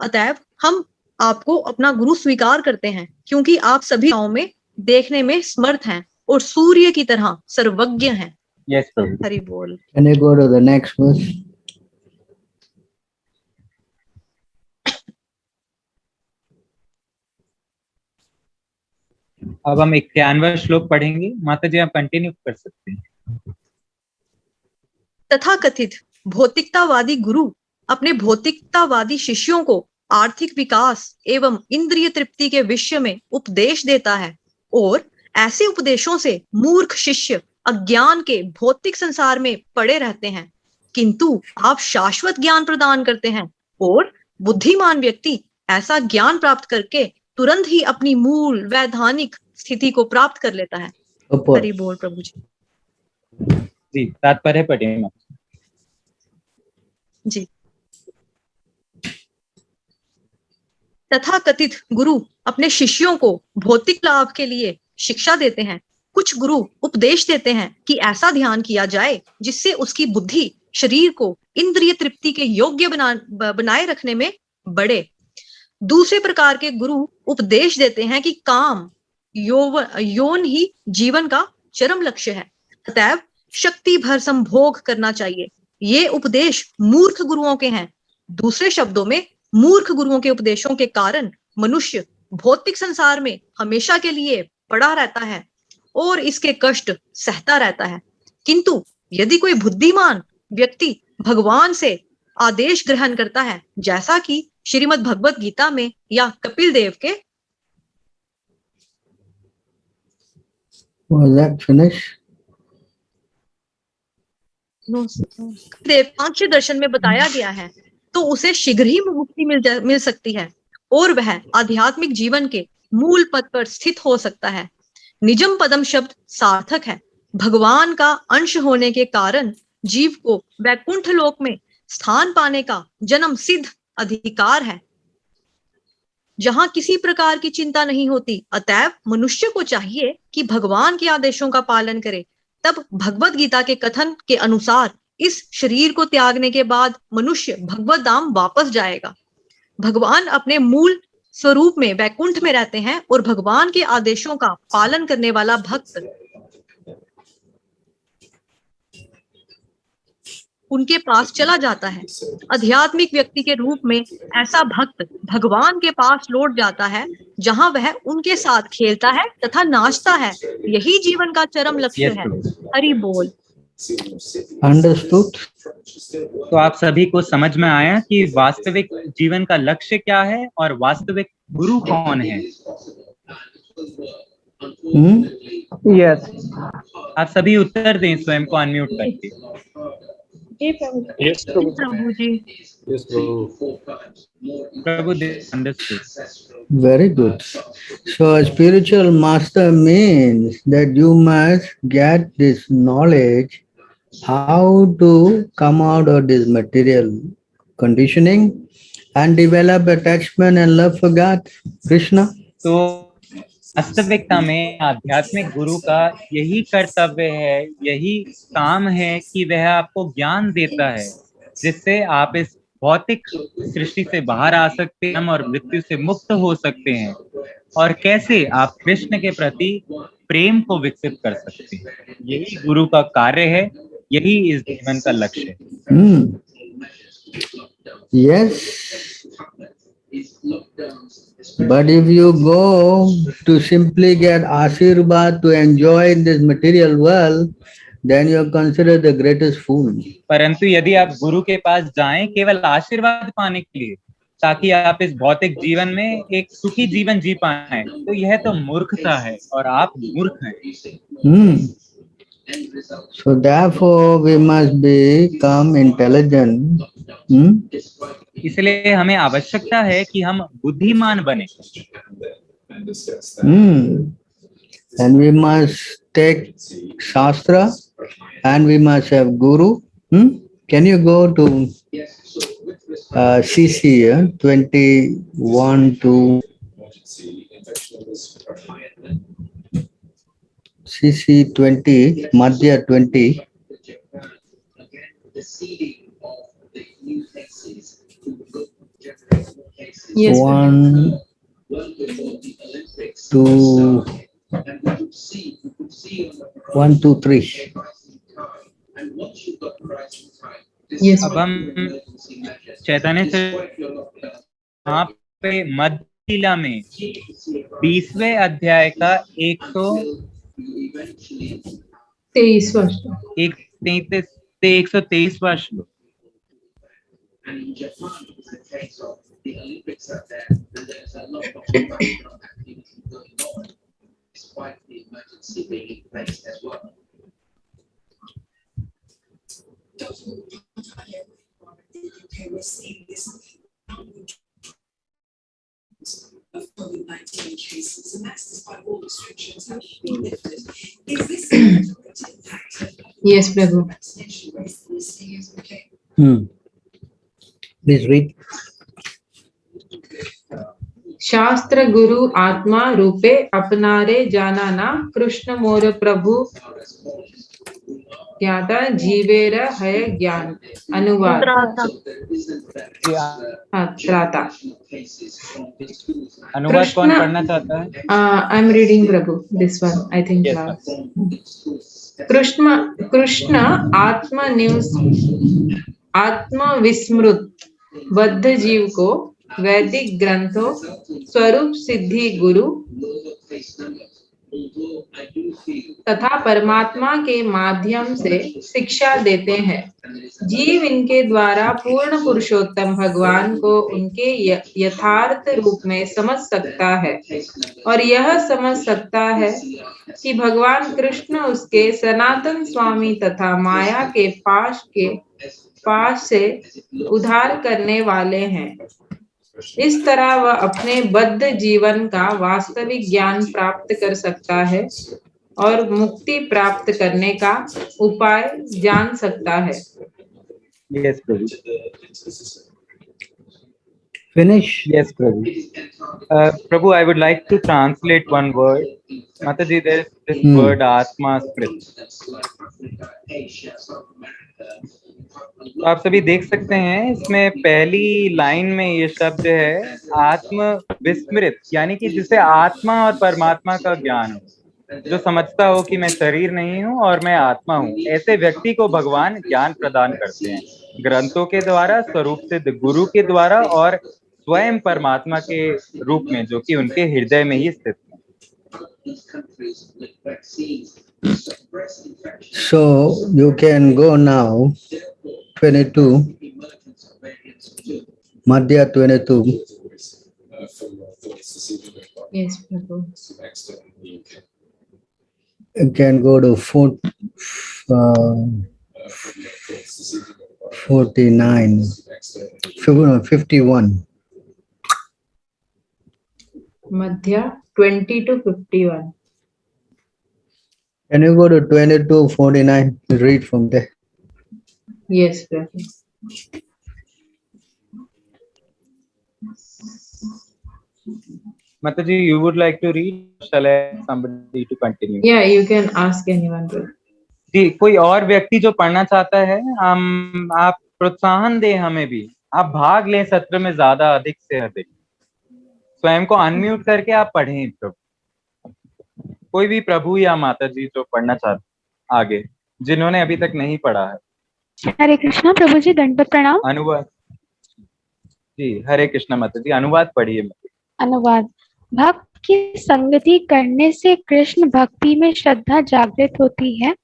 अतएव हम आपको अपना गुरु स्वीकार करते हैं, क्योंकि आप सभी गांव में देखने में समर्थ हैं और सूर्य की तरह सर्वज्ञ हैं। यस प्रभु। हरि बोल। Can you go to the next verse? अब हम 91वां श्लोक पढ़ेंगे। माता जी, आप कंटिन्यू कर सकते हैं। तथाकथित भौतिकतावादी गुरु अपने भौतिकतावादी शिष्यों को आर्थिक विकास एवं इंद्रिय तृप्ति के विषय में उपदेश देता है, और ऐसे उपदेशों से मूर्ख शिष्य अज्ञान के भौतिक संसार में पड़े रहते हैं। किंतु आप शाश्वत ज्ञान प्रदान करते हैं, और बुद्धिमान व्यक्ति ऐसा ज्ञान प्राप्त करके तुरंत ही अपनी मूल वैधानिक स्थिति को प्राप्त कर लेता है। हरि बोल प्रभु जी। जी, तात्पर्य पढ़िए जी। तथाकथित गुरु अपने शिष्यों को भौतिक लाभ के लिए शिक्षा देते हैं। कुछ गुरु उपदेश देते हैं कि ऐसा ध्यान किया जाए जिससे उसकी बुद्धि शरीर को इंद्रिय तृप्ति के योग्य बनाए रखने में बढ़े। दूसरे प्रकार के गुरु उपदेश देते हैं कि काम यौन ही जीवन का चरम लक्ष्य है, अतएव शक्ति भर संभोग करना चाहिए। ये उपदेश मूर्ख गुरुओं के हैं। दूसरे शब्दों में, मूर्ख गुरुओं के उपदेशों के कारण मनुष्य भौतिक संसार में हमेशा के लिए पड़ा रहता है और इसके कष्ट सहता रहता है। किंतु यदि कोई बुद्धिमान व्यक्ति भगवान से आदेश ग्रहण करता है, जैसा कि श्रीमद् भगवत गीता में या कपिल देव के सांख्य दर्शन में बताया गया है, तो उसे शीघ्र ही मुक्ति मिल सकती है और वह आध्यात्मिक जीवन के मूल पद पर स्थित हो सकता है। निजम पदम शब्द सार्थक है। भगवान का अंश होने के कारण जीव को वैकुंठ लोक में स्थान पाने का जन्म सिद्ध अधिकार है, जहां किसी प्रकार की चिंता नहीं होती। अतएव मनुष्य को चाहिए कि भगवान के आदेशों का पालन करे। तब भगवत गीता के कथन के अनुसार इस शरीर को त्यागने के बाद मनुष्य भगवत धाम वापस जाएगा। भगवान अपने मूल स्वरूप में वैकुंठ में रहते हैं और भगवान के आदेशों का पालन करने वाला भक्त उनके पास चला जाता है। आध्यात्मिक व्यक्ति के रूप में ऐसा भक्त भगवान के पास लौट जाता है, जहां वह उनके साथ खेलता है तथा नाचता है। यही जीवन का चरम लक्ष्य है। हरि बोल। Understood? तो आप सभी को समझ में आया कि वास्तविक जीवन का लक्ष्य क्या है और वास्तविक गुरु कौन है? यस। आप सभी उत्तर दें स्वयं को अनम्यूट करके। जी प्रभु। Yes Prabhu. Prabhu ji. Yes, Prabhu. Prabhu understood. Very good. So a spiritual master means that you must get this knowledge how to come out of this material conditioning and develop attachment and love for God, Krishna. तो वास्तविकता में आध्यात्मिक गुरु का यही कर्तव्य है, यही काम है कि वह आपको ज्ञान देता है जिससे आप इस भौतिक सृष्टि से बाहर आ सकते हैं और मृत्यु से मुक्त हो सकते हैं, और कैसे आप कृष्ण के प्रति प्रेम को विकसित कर सकते हैं। यही गुरु का कार्य है, यही इस जीवन का लक्ष्य है। Yes. But if you go to simply get Ashirvad to enjoy this material world, then you are considered the greatest fool. परंतु यदि आप गुरु के पास जाएं केवल आशीर्वाद पाने के लिए ताकि आप इस भौतिक जीवन में एक सुखी जीवन जी पाएं, तो यह तो मूर्खता है और आप मूर्ख हैं। So therefore we must become intelligent. इसलिए हमें आवश्यकता है कि हम बुद्धिमान बने। And we must take Shastra and we must have Guru. Can you go to CC 21 to CC 20, Madhya 20. Yes. 1, 2, 1, 2, 3. Yes. अब हम चैतन्य से वहाँ पे मध्य लीला में 20वें अध्याय का 23 वर्ष 123वां श्लोक। COVID-19 cases, and that's despite all restrictions have been lifted. Is this impact? Yes, Prabhu. Vaccination rates that we're seeing is okay? Please read. शास्त्र गुरु आत्मा रूपे अपनारे जाना ना कृष्ण मोर प्रभु ज्ञाता जीवेर है ज्ञान। अनुवाद त्राता। अनुवाद कौन पढ़ना चाहता है? I am reading Prabhu this one I think. Krishna आत्मा विस्मृत बद्ध जीव को वैदिक ग्रंथों स्वरूप सिद्धि गुरु तथा परमात्मा के माध्यम से शिक्षा देते हैं। जीव इनके द्वारा पूर्ण पुरुषोत्तम भगवान को उनके यथार्थ रूप में समझ सकता है और यह समझ सकता है कि भगवान कृष्ण उसके सनातन स्वामी तथा माया के पाश से उद्धार करने वाले हैं। इस तरह वह अपने बद्ध जीवन का वास्तविक ज्ञान प्राप्त कर सकता है और मुक्ति प्राप्त करने का उपाय जान सकता है। Yes, Prabhu. Finish. Yes, Prabhu. Prabhu, I would like to translate one word. Mataji, there is this word Atma Smrit. तो आप सभी देख सकते हैं इसमें पहली लाइन में ये शब्द है आत्म विस्मृत, यानी कि जिसे आत्मा और परमात्मा का ज्ञान हो, जो समझता हो कि मैं शरीर नहीं हूँ और मैं आत्मा हूँ। ऐसे व्यक्ति को भगवान ज्ञान प्रदान करते हैं ग्रंथों के द्वारा, स्वरूप सिद्ध गुरु के द्वारा और स्वयं परमात्मा के रूप में, जो कि उनके हृदय में ही स्थित है। So you can go now. 22. Madhya 22. Yes, Prabhu. You can go to 49. 51. Madhya 20 to 51. Can you go to 22, 49? Read from there. Yes, Prabhu. Mataji, you would like to read? Shall I ask somebody to continue? Yeah, you can ask anyone. Prabhu. जी, कोई और व्यक्ति जो पढ़ना चाहता है, हम आप प्रोत्साहन दें, हमें भी आप भाग लें सत्र में, ज्यादा अधिक से अधिक स्वयं को अनम्यूट करके आप पढ़ें। प्रभु, कोई भी प्रभु या माता जी जो पढ़ना चाहते आगे, जिन्होंने अभी तक नहीं पढ़ा है। हरे कृष्णा प्रभु जी, दंडवत प्रणाम। अनुवाद जी, हरे कृष्णा माता जी, अनुवाद पढ़िए। अनुवाद। भक्त की संगति करने से कृष्ण भक्ति में श्रद्धा जागृत होती है।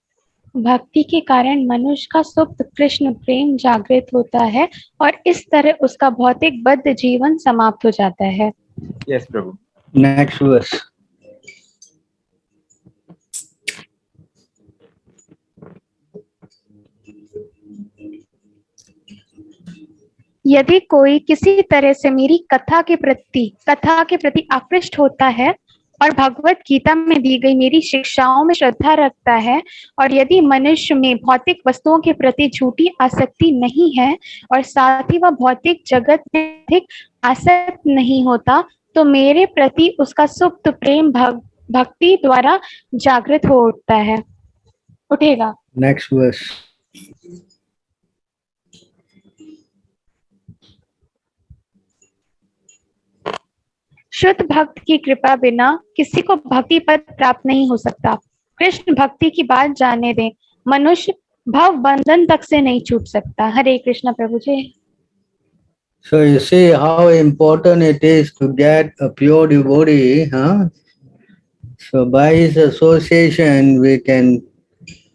भक्ति के कारण मनुष्य का सुप्त कृष्ण प्रेम जागृत होता है और इस तरह उसका भौतिक बद्ध जीवन समाप्त हो जाता है। यस प्रभु। Next verse. यदि कोई किसी तरह से मेरी कथा के प्रति आकृष्ट होता है और भगवत गीता में दी गई मेरी शिक्षाओं में श्रद्धा रखता है, और यदि मनुष्य में भौतिक वस्तुओं के प्रति झूठी आसक्ति नहीं है और साथ ही वह भौतिक जगत में अधिक आसक्त नहीं होता, तो मेरे प्रति उसका सुप्त प्रेम भक्ति द्वारा जागृत हो उठेगा। Next verse. शुद्ध भक्त की कृपा बिना किसी को भक्ति पद प्राप्त नहीं हो सकता। कृष्ण भक्ति की बात जाने दें, मनुष्य भव बंधन तक से नहीं छूट सकता। हरे कृष्ण प्रभु जी। So you see how important it is to get a pure devotee, huh? So by his association we can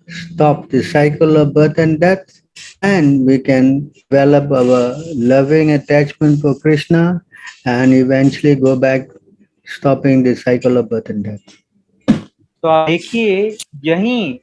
stop the cycle of birth and death, and we can develop our loving attachment for Krishna and eventually go back stopping the cycle of birth and death. तो आप देखिए, यही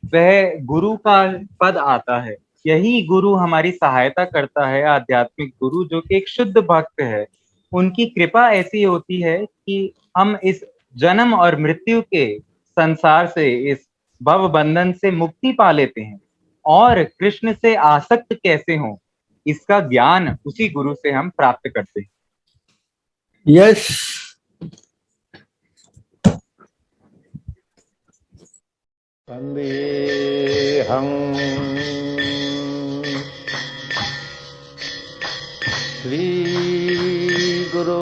वह गुरु का पद आता है, यही गुरु हमारी सहायता करता है। आध्यात्मिक गुरु जो कि एक शुद्ध भक्त है, उनकी कृपा ऐसी होती है कि हम इस जन्म और मृत्यु के संसार से, इस भव बंधन से मुक्ति पा लेते हैं, और कृष्ण से आसक्त कैसे हों, इसका ज्ञान उसी गुरु से हम प्राप्त करते हैं। Yes. वन्देऽहं श्रीगुरु